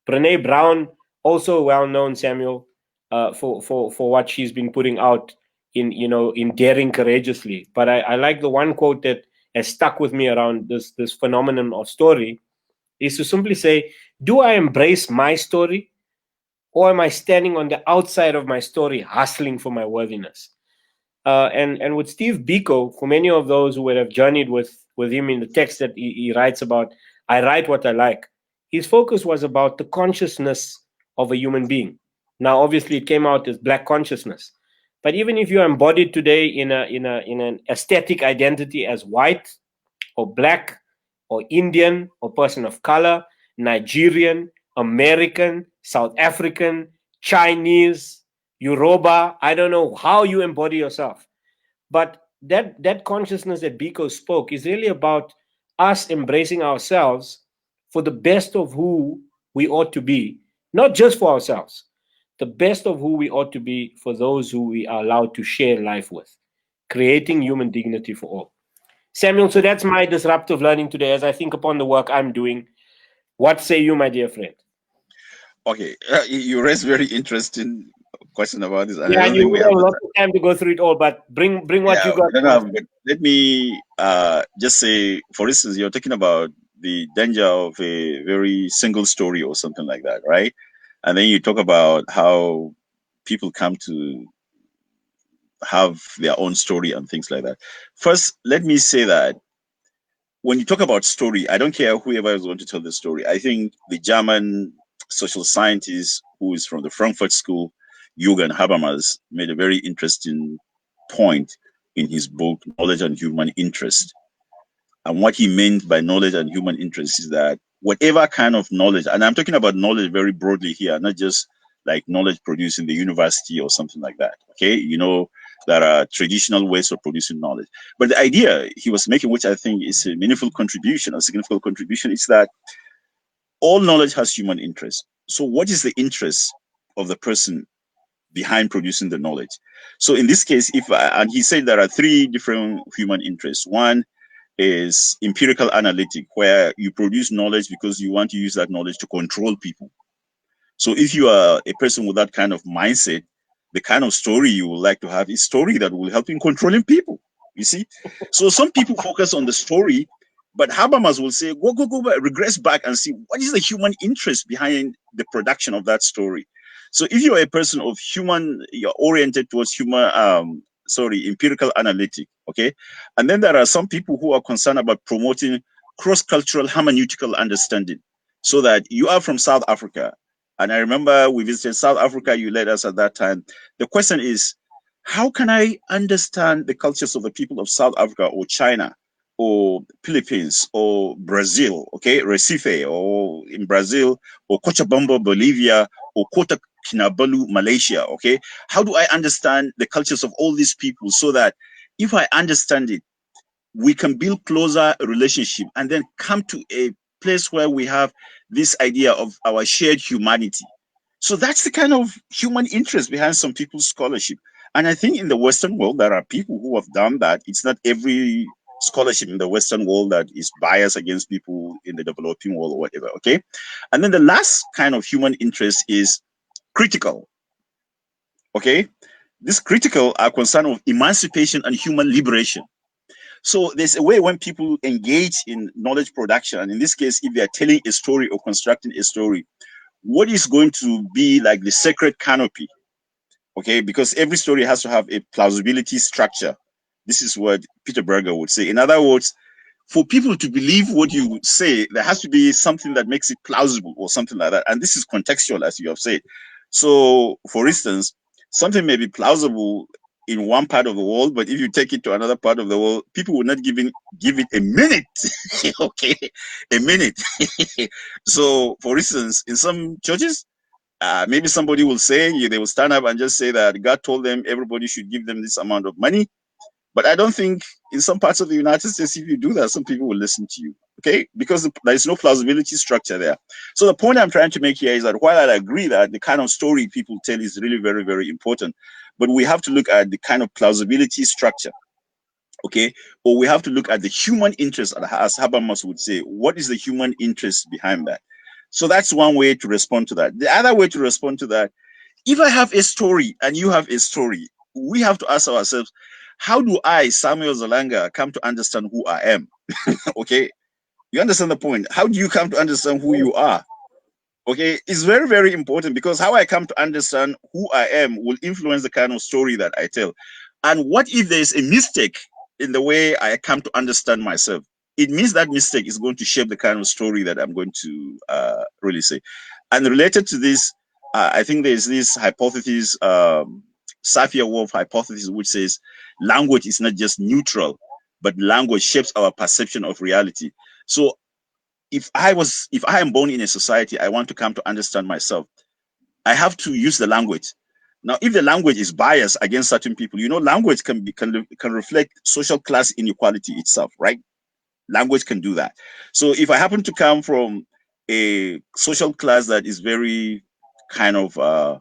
Brene Brown, also well known, Samuel, for what she's been putting out in Daring Courageously. But I like the one quote that has stuck with me around this phenomenon of story, is to simply say, do I embrace my story, or am I standing on the outside of my story, hustling for my worthiness? And with Steve Biko, for many of those who would have journeyed with him in the text that he writes about, I write what I like, his focus was about the consciousness of a human being. Now, obviously, it came out as Black consciousness. But even if you're embodied today in an aesthetic identity as white or Black or Indian or person of color, Nigerian, American, South African, Chinese, Yoruba, I don't know how you embody yourself. But that consciousness that Biko spoke is really about us embracing ourselves for the best of who we ought to be, not just for ourselves, the best of who we ought to be for those who we are allowed to share life with, creating human dignity for all. Samuel, so that's my disruptive learning today as I think upon the work I'm doing. What say you, my dear friend? Okay, you raised very interesting question about this, and I Yeah, don't and you think we would have have a lot of time to go through it all, but bring what you got. I don't know, but let me just say, for instance, you're talking about the danger of a very single story or something like that, right? And then you talk about how people come to have their own story and things like that. First, let me say that when you talk about story, I don't care whoever is going to tell the story. I think the German social scientist who is from the Frankfurt School, Jürgen Habermas, made a very interesting point in his book, Knowledge and Human Interest. And what he meant by knowledge and human interest is that whatever kind of knowledge, and I'm talking about knowledge very broadly here, not just like knowledge produced in the university or something like that. Okay. There are traditional ways of producing knowledge. But the idea he was making, which I think is a meaningful contribution, a significant contribution, is that all knowledge has human interest. So what is the interest of the person behind producing the knowledge? So in this case, and he said there are three different human interests. One is empirical analytic, where you produce knowledge because you want to use that knowledge to control people. So if you are a person with that kind of mindset, the kind of story you would like to have is story that will help in controlling people. You see? So some people focus on the story, but Habermas will say, go back, regress back and see what is the human interest behind the production of that story. So if you're a person of you're oriented towards empirical analytic, okay? And then there are some people who are concerned about promoting cross-cultural hermeneutical understanding, so that you are from South Africa. And I remember we visited South Africa, you led us at that time. The question is, how can I understand the cultures of the people of South Africa or China or Philippines or Brazil, okay, Recife, or in Brazil, or Cochabamba, Bolivia, or Kota Kinabalu, Malaysia, okay? How do I understand the cultures of all these people so that if I understand it, we can build closer relationship and then come to a place where we have this idea of our shared humanity. So that's the kind of human interest behind some people's scholarship. And I think in the Western world, there are people who have done that. It's not every scholarship in the Western world that is biased against people in the developing world or whatever, okay? And then the last kind of human interest is critical, okay? This critical are concerned with emancipation and human liberation. So there's a way when people engage in knowledge production, and in this case, if they are telling a story or constructing a story, what is going to be like the sacred canopy? Okay, because every story has to have a plausibility structure. This is what Peter Berger would say. In other words, for people to believe what you say, there has to be something that makes it plausible or something like that. And this is contextual, as you have said. So, for instance, something may be plausible in one part of the world, but if you take it to another part of the world, people will not give it a minute. Okay, a minute. So, for instance, in some churches, maybe somebody will say, they will stand up and just say that God told them everybody should give them this amount of money. But I don't think in some parts of the United States, if you do that, some people will listen to you, okay? Because there is no plausibility structure there. So the point I'm trying to make here is that while I agree that the kind of story people tell is really very, very important, but we have to look at the kind of plausibility structure, okay? Or we have to look at the human interest, as Habermas would say. What is the human interest behind that? So that's one way to respond to that. The other way to respond to that, if I have a story and you have a story, we have to ask ourselves, how do I, Samuel Zalanga, come to understand who I am? Okay, you understand the point? How do you come to understand who you are? Okay, it's very, very important because how I come to understand who I am will influence the kind of story that I tell. And what if there's a mistake in the way I come to understand myself? It means that mistake is going to shape the kind of story that I'm going to really say. And related to this, I think there's this hypothesis, Sapir-Whorf hypothesis, which says language is not just neutral, but language shapes our perception of reality. So if I am born in a society, I want to come to understand myself, I have to use the language. Now, if the language is biased against certain people, language can reflect social class inequality itself, right? Language can do that. So if I happen to come from a social class that is very kind of low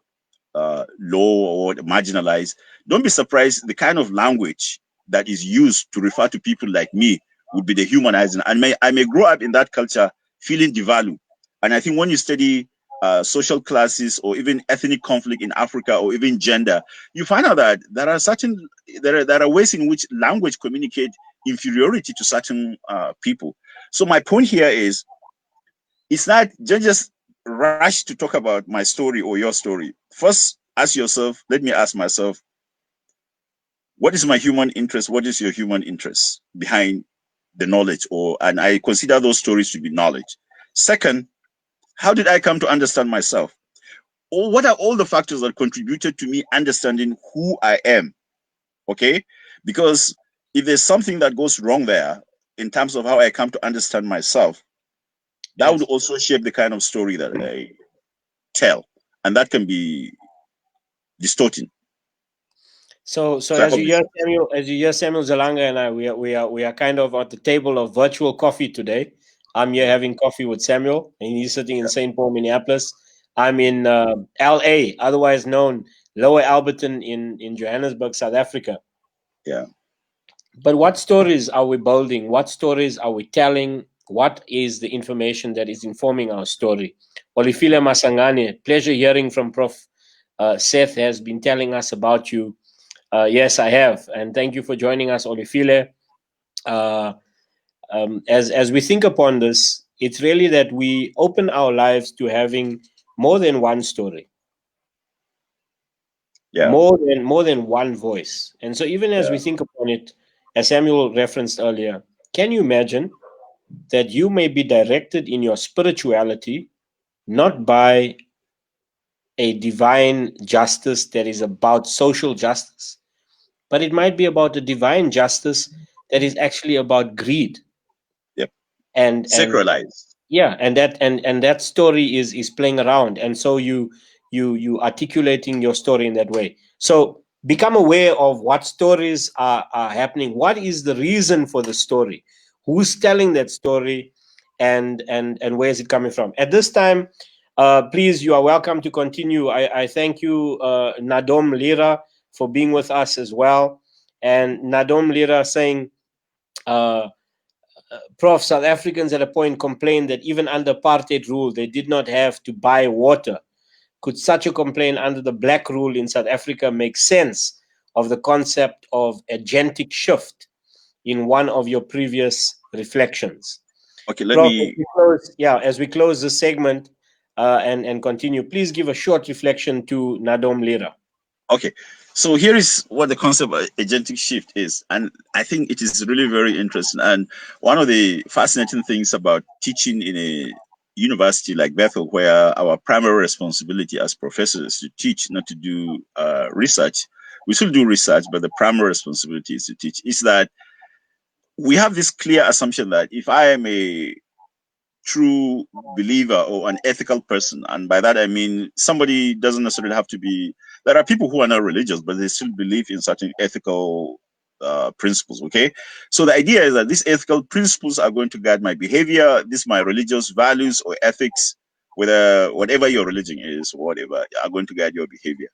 or marginalized, don't be surprised the kind of language that is used to refer to people like me would be dehumanizing. And I may grow up in that culture feeling devalued. And I think when you study social classes or even ethnic conflict in Africa or even gender, you find out that there are ways in which language communicate inferiority to certain people. So my point here is, it's not just rush to talk about my story or your story. First, ask yourself, let me ask myself, what is my human interest? What is your human interest behind the knowledge? And I consider those stories to be knowledge. Second, how did I come to understand myself? Or what are all the factors that contributed to me understanding who I am? Okay? Because if there's something that goes wrong there in terms of how I come to understand myself, that would also shape the kind of story that I tell, and that can be distorting. So as you hear Samuel Zalanga and I, we are kind of at the table of virtual coffee today. I'm here having coffee with Samuel, and he's sitting in St. Paul, Minneapolis. I'm in L.A., otherwise known Lower Alberton in Johannesburg, South Africa. Yeah. But what stories are we building? What stories are we telling? What is the information that is informing our story? Olifile Masangane, pleasure hearing from Prof. Seth has been telling us about you. Yes, I have, and thank you for joining us, Olifile. As we think upon this, it's really that we open our lives to having more than one story, more than one voice. And so, even as we think upon it, as Samuel referenced earlier, can you imagine that you may be directed in your spirituality not by a divine justice that is about social justice, but it might be about a divine justice that is actually about greed. Yep. And Sacralized. yeah, and that story is playing around, and so you articulating your story in that way. So become aware of what stories are happening. What is the reason for the story? Who's telling that story, and where is it coming from? At this time, please, you are welcome to continue. I thank you, Nadom Lira, for being with us as well. And Nadom Lira saying, Prof, South Africans at a point complained that even under apartheid rule, they did not have to buy water. Could such a complaint under the black rule in South Africa make sense of the concept of agentic shift in one of your previous reflections? Okay, let Prof, me. as we close this segment and continue, please give a short reflection to Nadom Lira. Okay, so here is what the concept of agentic shift is, and I think it is really very interesting. And one of the fascinating things about teaching in a university like Bethel, where our primary responsibility as professors is to teach, not to do research. We still do research, but the primary responsibility is to teach. Is that we have this clear assumption that if I am a true believer or an ethical person, and by that I mean somebody doesn't necessarily have to be. There are people who are not religious, but they still believe in certain ethical principles. Okay, so the idea is that these ethical principles are going to guide my behavior. These my religious values or ethics, whether whatever your religion is or whatever, are going to guide your behavior.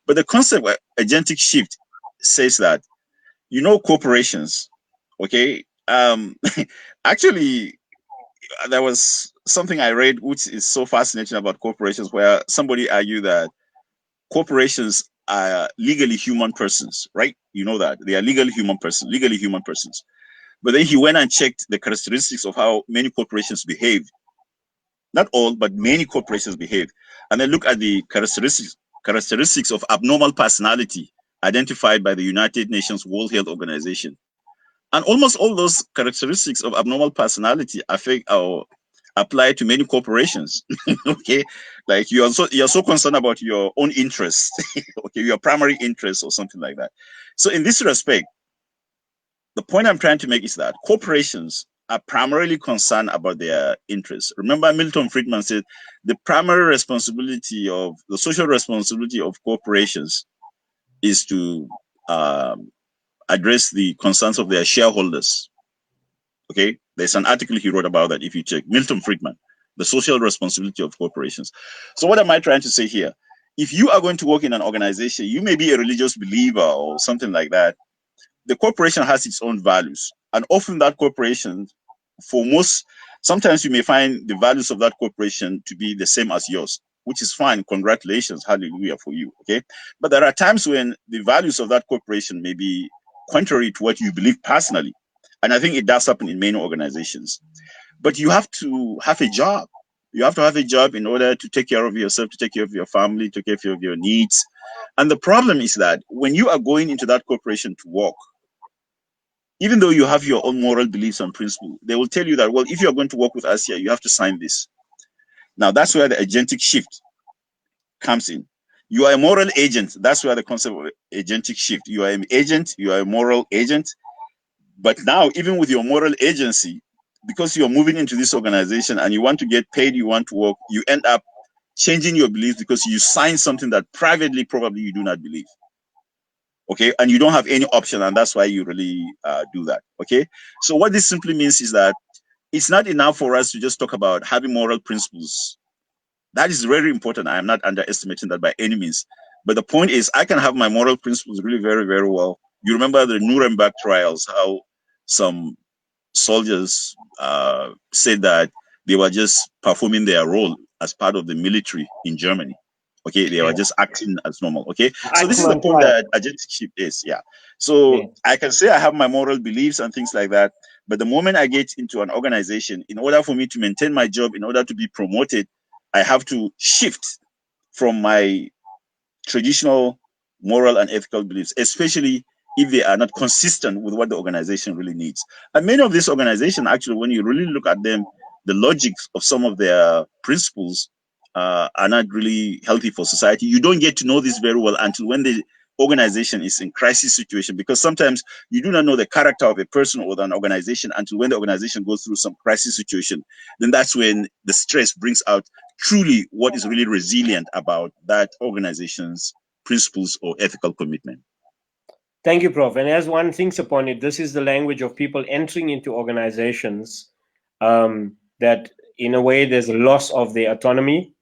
But the concept of agentic shift says that corporations. Okay, actually there was something I read which is so fascinating about corporations, where somebody argued that corporations are legally human persons, right? You know that they are legally human persons. But then he went and checked the characteristics of how many corporations behave. Not all, but many corporations behave. And then look at the characteristics of abnormal personality identified by the United Nations World Health Organization. And almost all those characteristics of abnormal personality affect or apply to many corporations. Okay, like you're so concerned about your own interest, okay, your primary interest or something like that. So in this respect, the point I'm trying to make is that corporations are primarily concerned about their interests. Remember, Milton Friedman said the primary responsibility of the social responsibility of corporations is to address the concerns of their shareholders. Okay, there's an article he wrote about that. If you check Milton Friedman, the social responsibility of corporations. So what am I trying to say here? If you are going to work in an organization, you may be a religious believer or something like that. The corporation has its own values, and often that corporation, sometimes you may find the values of that corporation to be the same as yours, which is fine. Congratulations, hallelujah for you. Okay, but there are times when the values of that corporation may be contrary to what you believe personally. And I think it does happen in many organizations. But you have to have a job. You have to have a job in order to take care of yourself, to take care of your family, to take care of your needs. And the problem is that when you are going into that corporation to work, even though you have your own moral beliefs and principles, they will tell you that, well, if you're going to work with us here, you have to sign this. Now, that's where the agentic shift comes in. You are a moral agent. That's where the concept of agentic shift. You are an agent, you are a moral agent. But now, even with your moral agency, because you're moving into this organization and you want to get paid, you want to work, you end up changing your beliefs because you sign something that privately probably you do not believe. Okay, and you don't have any option, and that's why you really do that. Okay, so what this simply means is that it's not enough for us to just talk about having moral principles. That is very important. I am not underestimating that by any means. But the point is, I can have my moral principles really very, very well. You remember the Nuremberg trials, how some soldiers said that they were just performing their role as part of the military in Germany. Okay, they were just acting as normal. Okay, so this is the point that agentic shift is. Yeah. So I can say I have my moral beliefs and things like that, but the moment I get into an organization, in order for me to maintain my job, in order to be promoted, I have to shift from my traditional moral and ethical beliefs, especially if they are not consistent with what the organization really needs. And many of these organizations, actually, when you really look at them, the logics of some of their principles are not really healthy for society. You don't get to know this very well until when they organization is in crisis situation, because sometimes you do not know the character of a person or an organization until when the organization goes through some crisis situation. Then that's when the stress brings out truly what is really resilient about that organization's principles or ethical commitment. Thank you, Prof. And as one thinks upon it, this is the language of people entering into organizations that, in a way, there's a loss of their autonomy,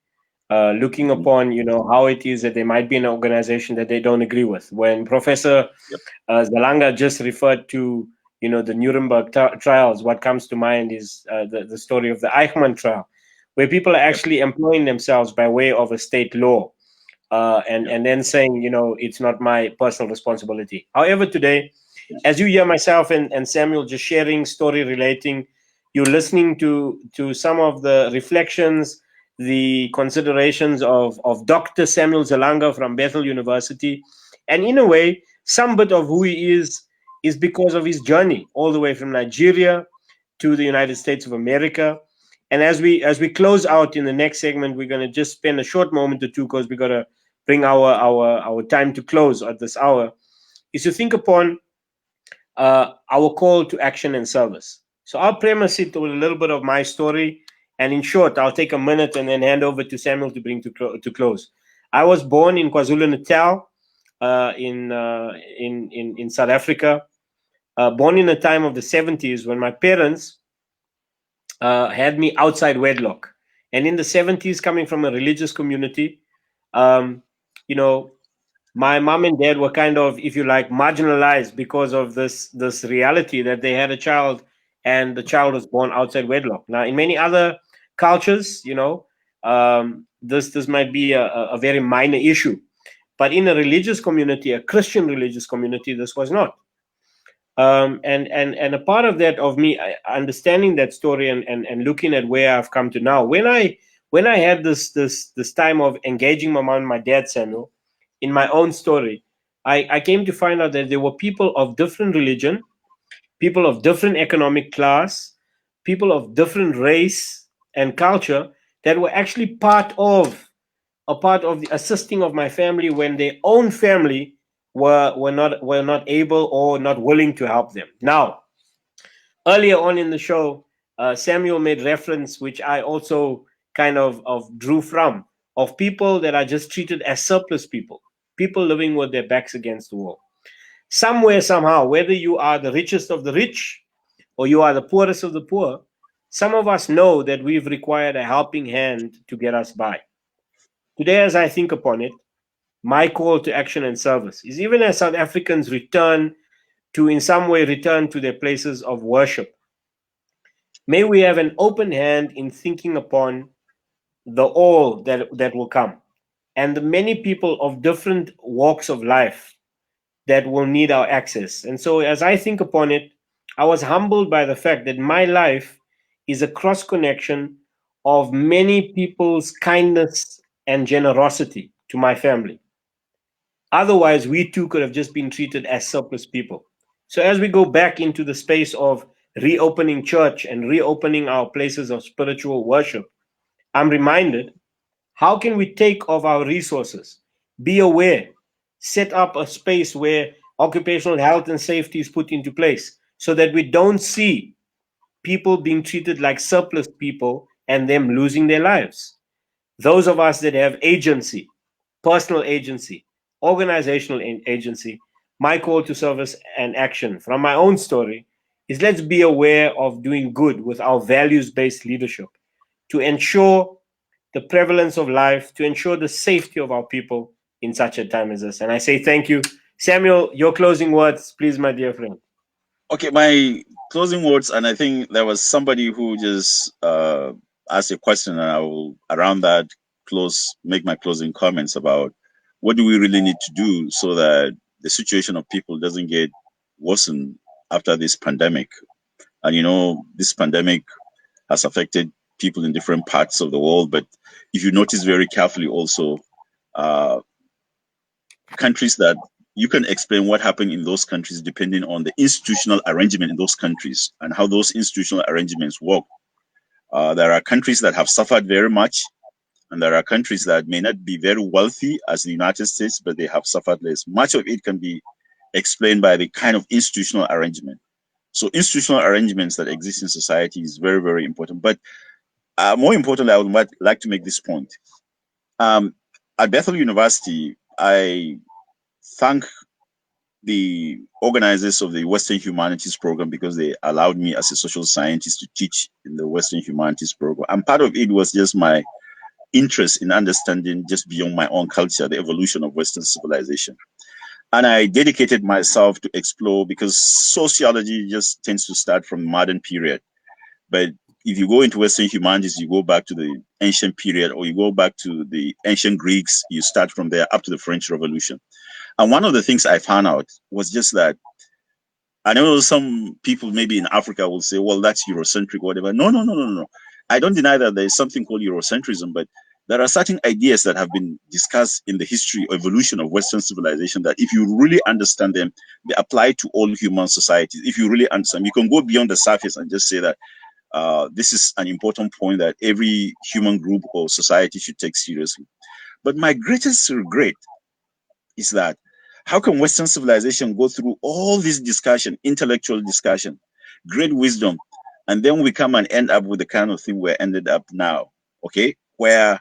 looking upon, how it is that they might be in an organization that they don't agree with. When Professor Zalanga just referred to, the Nuremberg trials, what comes to mind is the story of the Eichmann trial, where people are actually employing themselves by way of a state law. And then saying, it's not my personal responsibility. However, today, as you hear myself and Samuel just sharing story relating, you're listening to some of the reflections, the considerations of Dr. Samuel Zalanga from Bethel University. And in a way, some bit of who he is because of his journey all the way from Nigeria to the United States of America. And as we close out in the next segment, we're going to just spend a short moment or two, because we've got to bring our time to close at this hour, is to think upon our call to action and service. So I'll premise it with a little bit of my story, and in short, I'll take a minute and then hand over to Samuel to bring to close. I was born in KwaZulu-Natal, in South Africa, born in the time of the 70s, when my parents had me outside wedlock. And in the 70s, coming from a religious community, my mom and dad were kind of, if you like, marginalized because of this reality that they had a child and the child was born outside wedlock. Now, in many other cultures, this might be a very minor issue. But in a religious community, a Christian religious community, this was not. And a part of that, of me understanding that story and looking at where I've come to now, when I had this time of engaging my mom and my dad, Samuel, in my own story, I came to find out that there were people of different religion, people of different economic class, people of different race and culture that were actually part of the assisting of my family when their own family were not able or not willing to help them. Now, earlier on in the show, Samuel made reference, which I also kind of drew from, of people that are just treated as surplus people living with their backs against the wall. Somewhere, somehow, whether you are the richest of the rich or you are the poorest of the poor, some of us know that we've required a helping hand to get us by. Today, as I think upon it, my call to action and service is, even as South Africans in some way return to their places of worship, may we have an open hand in thinking upon the all that will come, and the many people of different walks of life that will need our access. And so as I think upon it, I was humbled by the fact that my life is a cross connection of many people's kindness and generosity to my family. Otherwise, we too could have just been treated as surplus people. So as we go back into the space of reopening church and reopening our places of spiritual worship, I'm reminded, how can we take of our resources, be aware, set up a space where occupational health and safety is put into place, so that we don't see people being treated like surplus people and them losing their lives. Those of us that have agency, personal agency, organizational agency, my call to service and action from my own story is, let's be aware of doing good with our values-based leadership to ensure the prevalence of life, to ensure the safety of our people in such a time as this. And I say thank you. Samuel, your closing words, please, my dear friend. Okay, my closing words, and I think there was somebody who just asked a question, and I will, around that, make my closing comments about what do we really need to do so that the situation of people doesn't get worsened after this pandemic. And this pandemic has affected people in different parts of the world, but if you notice very carefully also, countries that you can explain what happened in those countries depending on the institutional arrangement in those countries and how those institutional arrangements work. There are countries that have suffered very much, And there are countries that may not be very wealthy as the United States, but they have suffered less. Much of it can be explained by the kind of institutional arrangement. So institutional arrangements that exist in society is very, very important. But more importantly, I would like to make this point. At Bethel University, I thank the organizers of the Western Humanities program because they allowed me as a social scientist to teach in the Western Humanities program. And part of it was just my interest in understanding just beyond my own culture, the evolution of Western civilization. And I dedicated myself to explore because sociology just tends to start from modern period. But if you go into Western humanities, you go back to the ancient period, or you go back to the ancient Greeks, you start from there up to the French Revolution. And one of the things I found out was just that I know some people maybe in Africa will say, well, that's Eurocentric, whatever. No. I don't deny that there is something called Eurocentrism, but there are certain ideas that have been discussed in the history or evolution of Western civilization that if you really understand them, they apply to all human societies. If you really understand, you can go beyond the surface and just say that this is an important point that every human group or society should take seriously. But my greatest regret is that how can Western civilization go through all this discussion, intellectual discussion, great wisdom, and then we come and end up with the kind of thing we're ended up now, okay? Where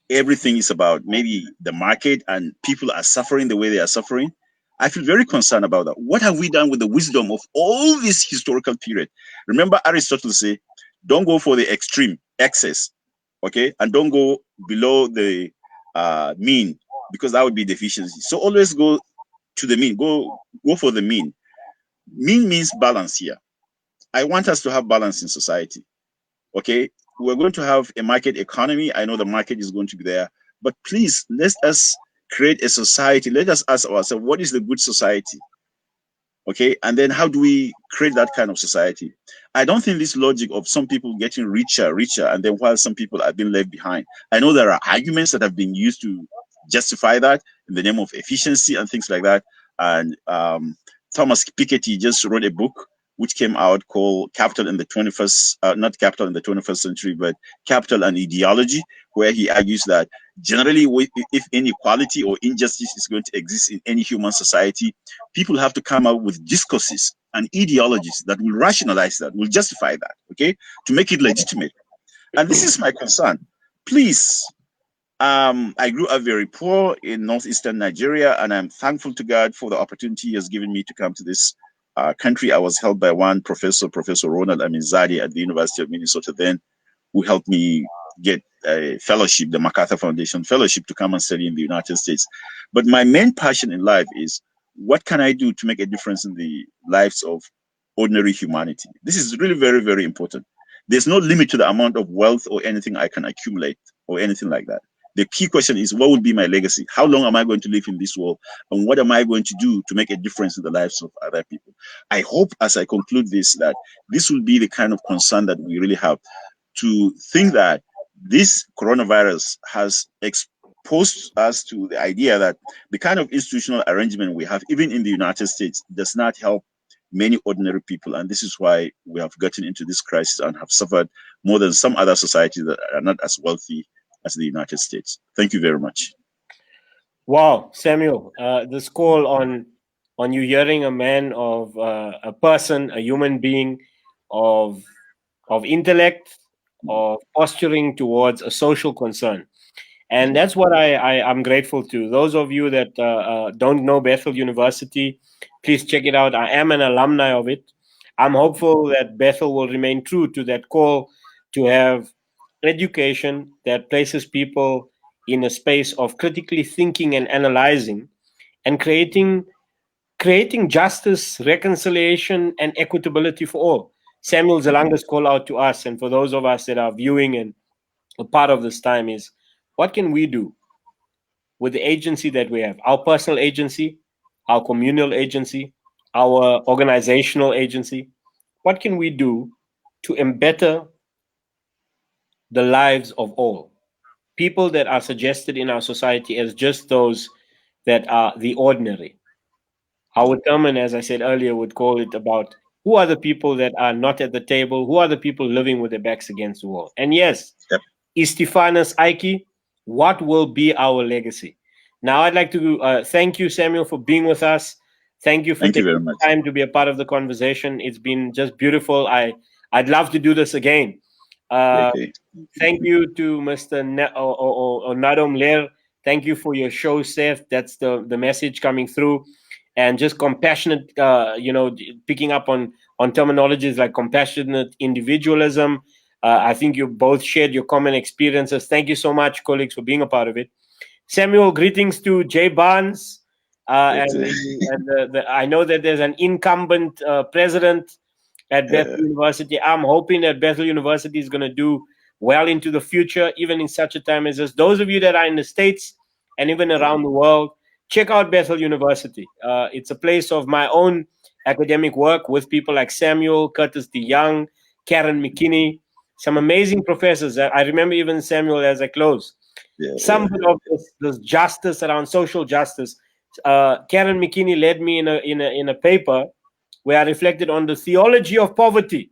everything is about maybe the market and people are suffering the way they are suffering. I feel very concerned about that. What have we done with the wisdom of all this historical period? Remember Aristotle say, don't go for the extreme, excess, okay? And don't go below the mean, because that would be deficiency. So always go to the mean, go for the mean. Mean means balance here. I want us to have balance in society, okay? We're going to have a market economy. I know the market is going to be there, but please, let us create a society. Let us ask ourselves, what is the good society? Okay, and then how do we create that kind of society? I don't think this logic of some people getting richer, and then while some people are being left behind. I know there are arguments that have been used to justify that in the name of efficiency and things like that. And Thomas Piketty just wrote a book which came out called Capital in the 21st, not Capital in the 21st Century, but Capital and Ideology, where he argues that generally if inequality or injustice is going to exist in any human society, people have to come up with discourses and ideologies that will rationalize that, will justify that, okay, to make it legitimate. And this is my concern. Please, I grew up very poor in northeastern Nigeria, and I'm thankful to God for the opportunity he has given me to come to this country. I was helped by one professor, Professor Ronald Aminzadi at the University of Minnesota then, who helped me get a fellowship, the MacArthur Foundation fellowship, to come and study in the United States. But my main passion in life is, what can I do to make a difference in the lives of ordinary humanity? This is really very, very important. There's no limit to the amount of wealth or anything I can accumulate or anything like that. The key question is, what will be my legacy? How long am I going to live in this world? And what am I going to do to make a difference in the lives of other people? I hope, as I conclude this, that this will be the kind of concern that we really have, to think that this coronavirus has exposed us to the idea that the kind of institutional arrangement we have, even in the United States, does not help many ordinary people. And this is why we have gotten into this crisis and have suffered more than some other societies that are not as wealthy as the United States. Thank you very much. Wow, Samuel, this call on you hearing a man of a person, a human being of intellect, of posturing towards a social concern. And that's what I'm grateful to. Those of you that don't know Bethel University, please check it out. I am an alumni of it. I'm hopeful that Bethel will remain true to that call to have education that places people in a space of critically thinking and analyzing and creating justice, reconciliation, and equitability for all. Samuel Zalanga's call out to us, and for those of us that are viewing and a part of this time, is what can we do with the agency that we have, our personal agency, our communal agency, our organizational agency? What can we do to embetter the lives of all? People that are suggested in our society as just those that are the ordinary. Howard Thurman, as I said earlier, would call it about who are the people that are not at the table, who are the people living with their backs against the wall. And yes, Yep. Istifanas Aiki, what will be our legacy? Now, I'd like to thank you, Samuel, for being with us. Thank you for Thank you taking very much. the time to be a part of the conversation. It's been just beautiful. I'd love to do this again. Okay. Thank you to Mr. Nadom Ler. Thank you for your show, Seth. That's the message coming through. And just compassionate, picking up on terminologies like compassionate individualism. I think you both shared your common experiences. Thank you so much, colleagues, for being a part of it. Samuel, greetings to Jay Barnes. I know that there's an incumbent president at Bethel University. I'm hoping that Bethel University is going to do well into the future, even in such a time as this. Those of you that are in the States and even around the world, check out Bethel University. It's a place of my own academic work with people like Samuel, Curtis DeYoung, Karen McKinney, some amazing professors. I remember even Samuel as I close. Some of this justice around social justice. Karen McKinney led me in a paper where I reflected on the theology of poverty.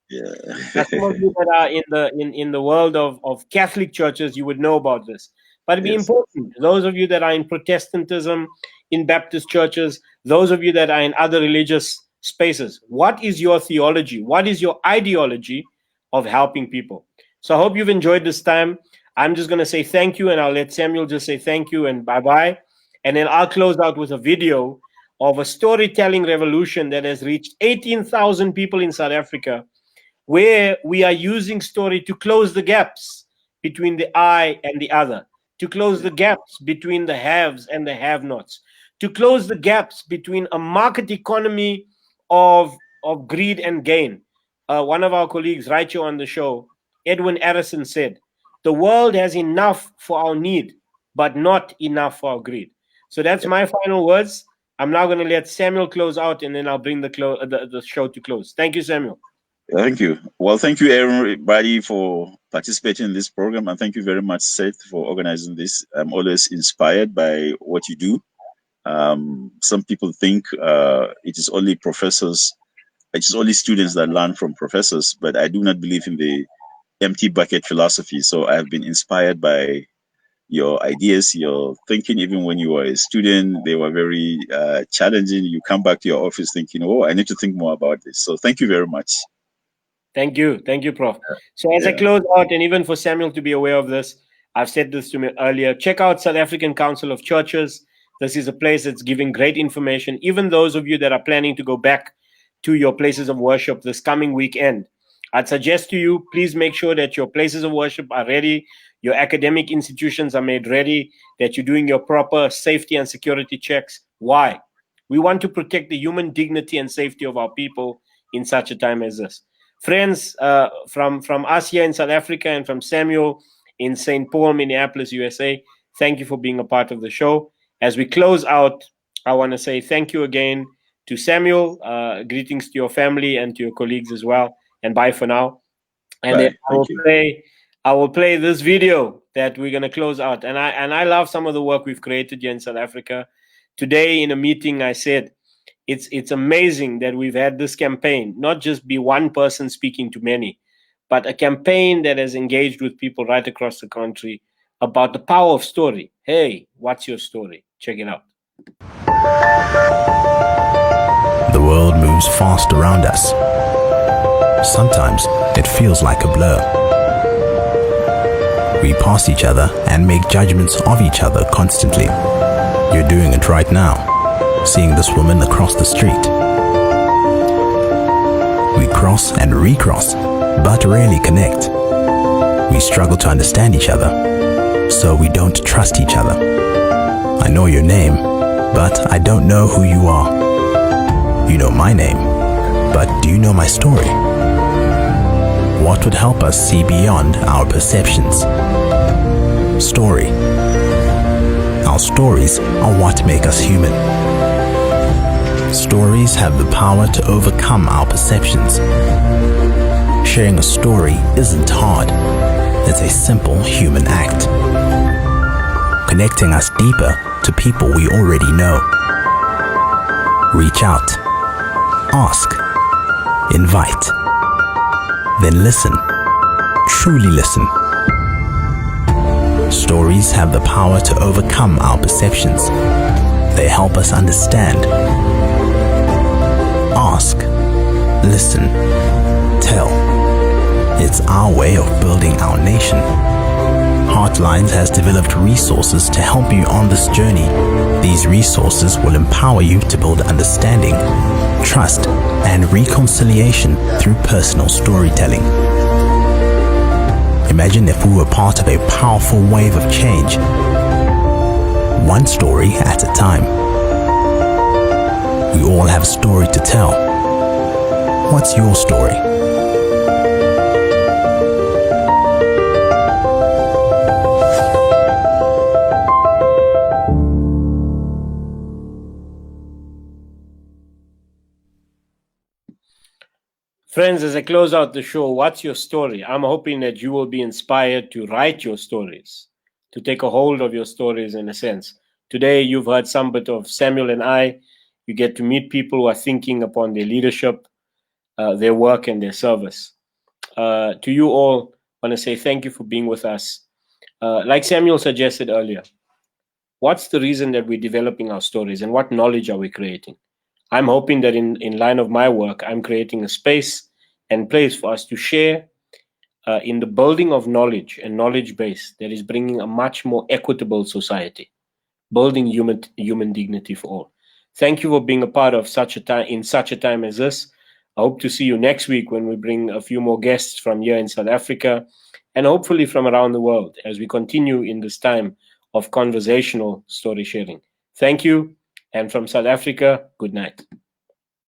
Now, some of you that are in the world of Catholic churches, you would know about this. But it'd be important. Those of you that are in Protestantism, in Baptist churches, those of you that are in other religious spaces, what is your theology? What is your ideology of helping people? So I hope you've enjoyed this time. I'm just going to say thank you, and I'll let Samuel just say thank you and bye-bye. And then I'll close out with a video of a storytelling revolution that has reached 18,000 people in South Africa, where we are using story to close the gaps between the I and the other, to close the gaps between the haves and the have-nots, to close the gaps between a market economy of greed and gain. One of our colleagues, right here on the show, Edwin Arison, said, the world has enough for our need, but not enough for our greed. So that's my final words. I'm now going to let Samuel close out, and then I'll bring the show to close. Thank you, Samuel. Thank you. Well, thank you, everybody, for participating in this program. And thank you very much, Seth, for organizing this. I'm always inspired by what you do. Some people think it is only professors, it is only students that learn from professors, but I do not believe in the empty bucket philosophy. So I've been inspired by your ideas, your thinking. Even when you were a student, they were very challenging. You come back to your office thinking, oh, I need to think more about this. So thank you very much. Thank you, Prof. So as I close out, and even for Samuel to be aware of this, I've said this to me earlier, check out South African Council of Churches. This is a place that's giving great information. Even those of you that are planning to go back to your places of worship this coming weekend, I'd suggest to you, please make sure that your places of worship are ready, your academic institutions are made ready, that you're doing your proper safety and security checks. Why? We want to protect the human dignity and safety of our people in such a time as this. Friends, from us here in South Africa and from Samuel in St. Paul, Minneapolis, USA, thank you for being a part of the show. As we close out, I want to say thank you again to Samuel. Greetings to your family and to your colleagues as well. And bye for now. And then I will play this video that we're going to close out. And I love some of the work we've created here in South Africa. Today in a meeting, I said, it's amazing that we've had this campaign, not just be one person speaking to many, but a campaign that has engaged with people right across the country about the power of story. Hey, what's your story? Check it out. The world moves fast around us. Sometimes it feels like a blur. We pass each other and make judgments of each other constantly. You're doing it right now, seeing this woman across the street. We cross and recross, but rarely connect. We struggle to understand each other, so we don't trust each other. I know your name, but I don't know who you are. You know my name, but do you know my story? What would help us see beyond our perceptions? Story. Our stories are what make us human. Stories have the power to overcome our perceptions. Sharing a story isn't hard. It's a simple human act, connecting us deeper to people we already know. Reach out, ask, invite, then listen, truly listen. Stories have the power to overcome our perceptions. They help us understand. Ask, listen, tell. It's our way of building our nation. Heartlines has developed resources to help you on this journey. These resources will empower you to build understanding, trust, and reconciliation through personal storytelling. Imagine if we were part of a powerful wave of change, one story at a time. We all have a story to tell. What's your story? Friends, as I close out the show, what's your story? I'm hoping that you will be inspired to write your stories, to take a hold of your stories in a sense. Today, you've heard some bit of Samuel and I. You get to meet people who are thinking upon their leadership, their work, and their service. To you all, I want to say thank you for being with us. Like Samuel suggested earlier, what's the reason that we're developing our stories and what knowledge are we creating? I'm hoping that in line of my work, I'm creating a space and place for us to share in the building of knowledge and knowledge base that is bringing a much more equitable society, building human dignity for all. Thank you for being a part of such a time as this. I hope to see you next week when we bring a few more guests from here in South Africa and hopefully from around the world as we continue in this time of conversational story sharing. Thank you. And from South Africa, good night.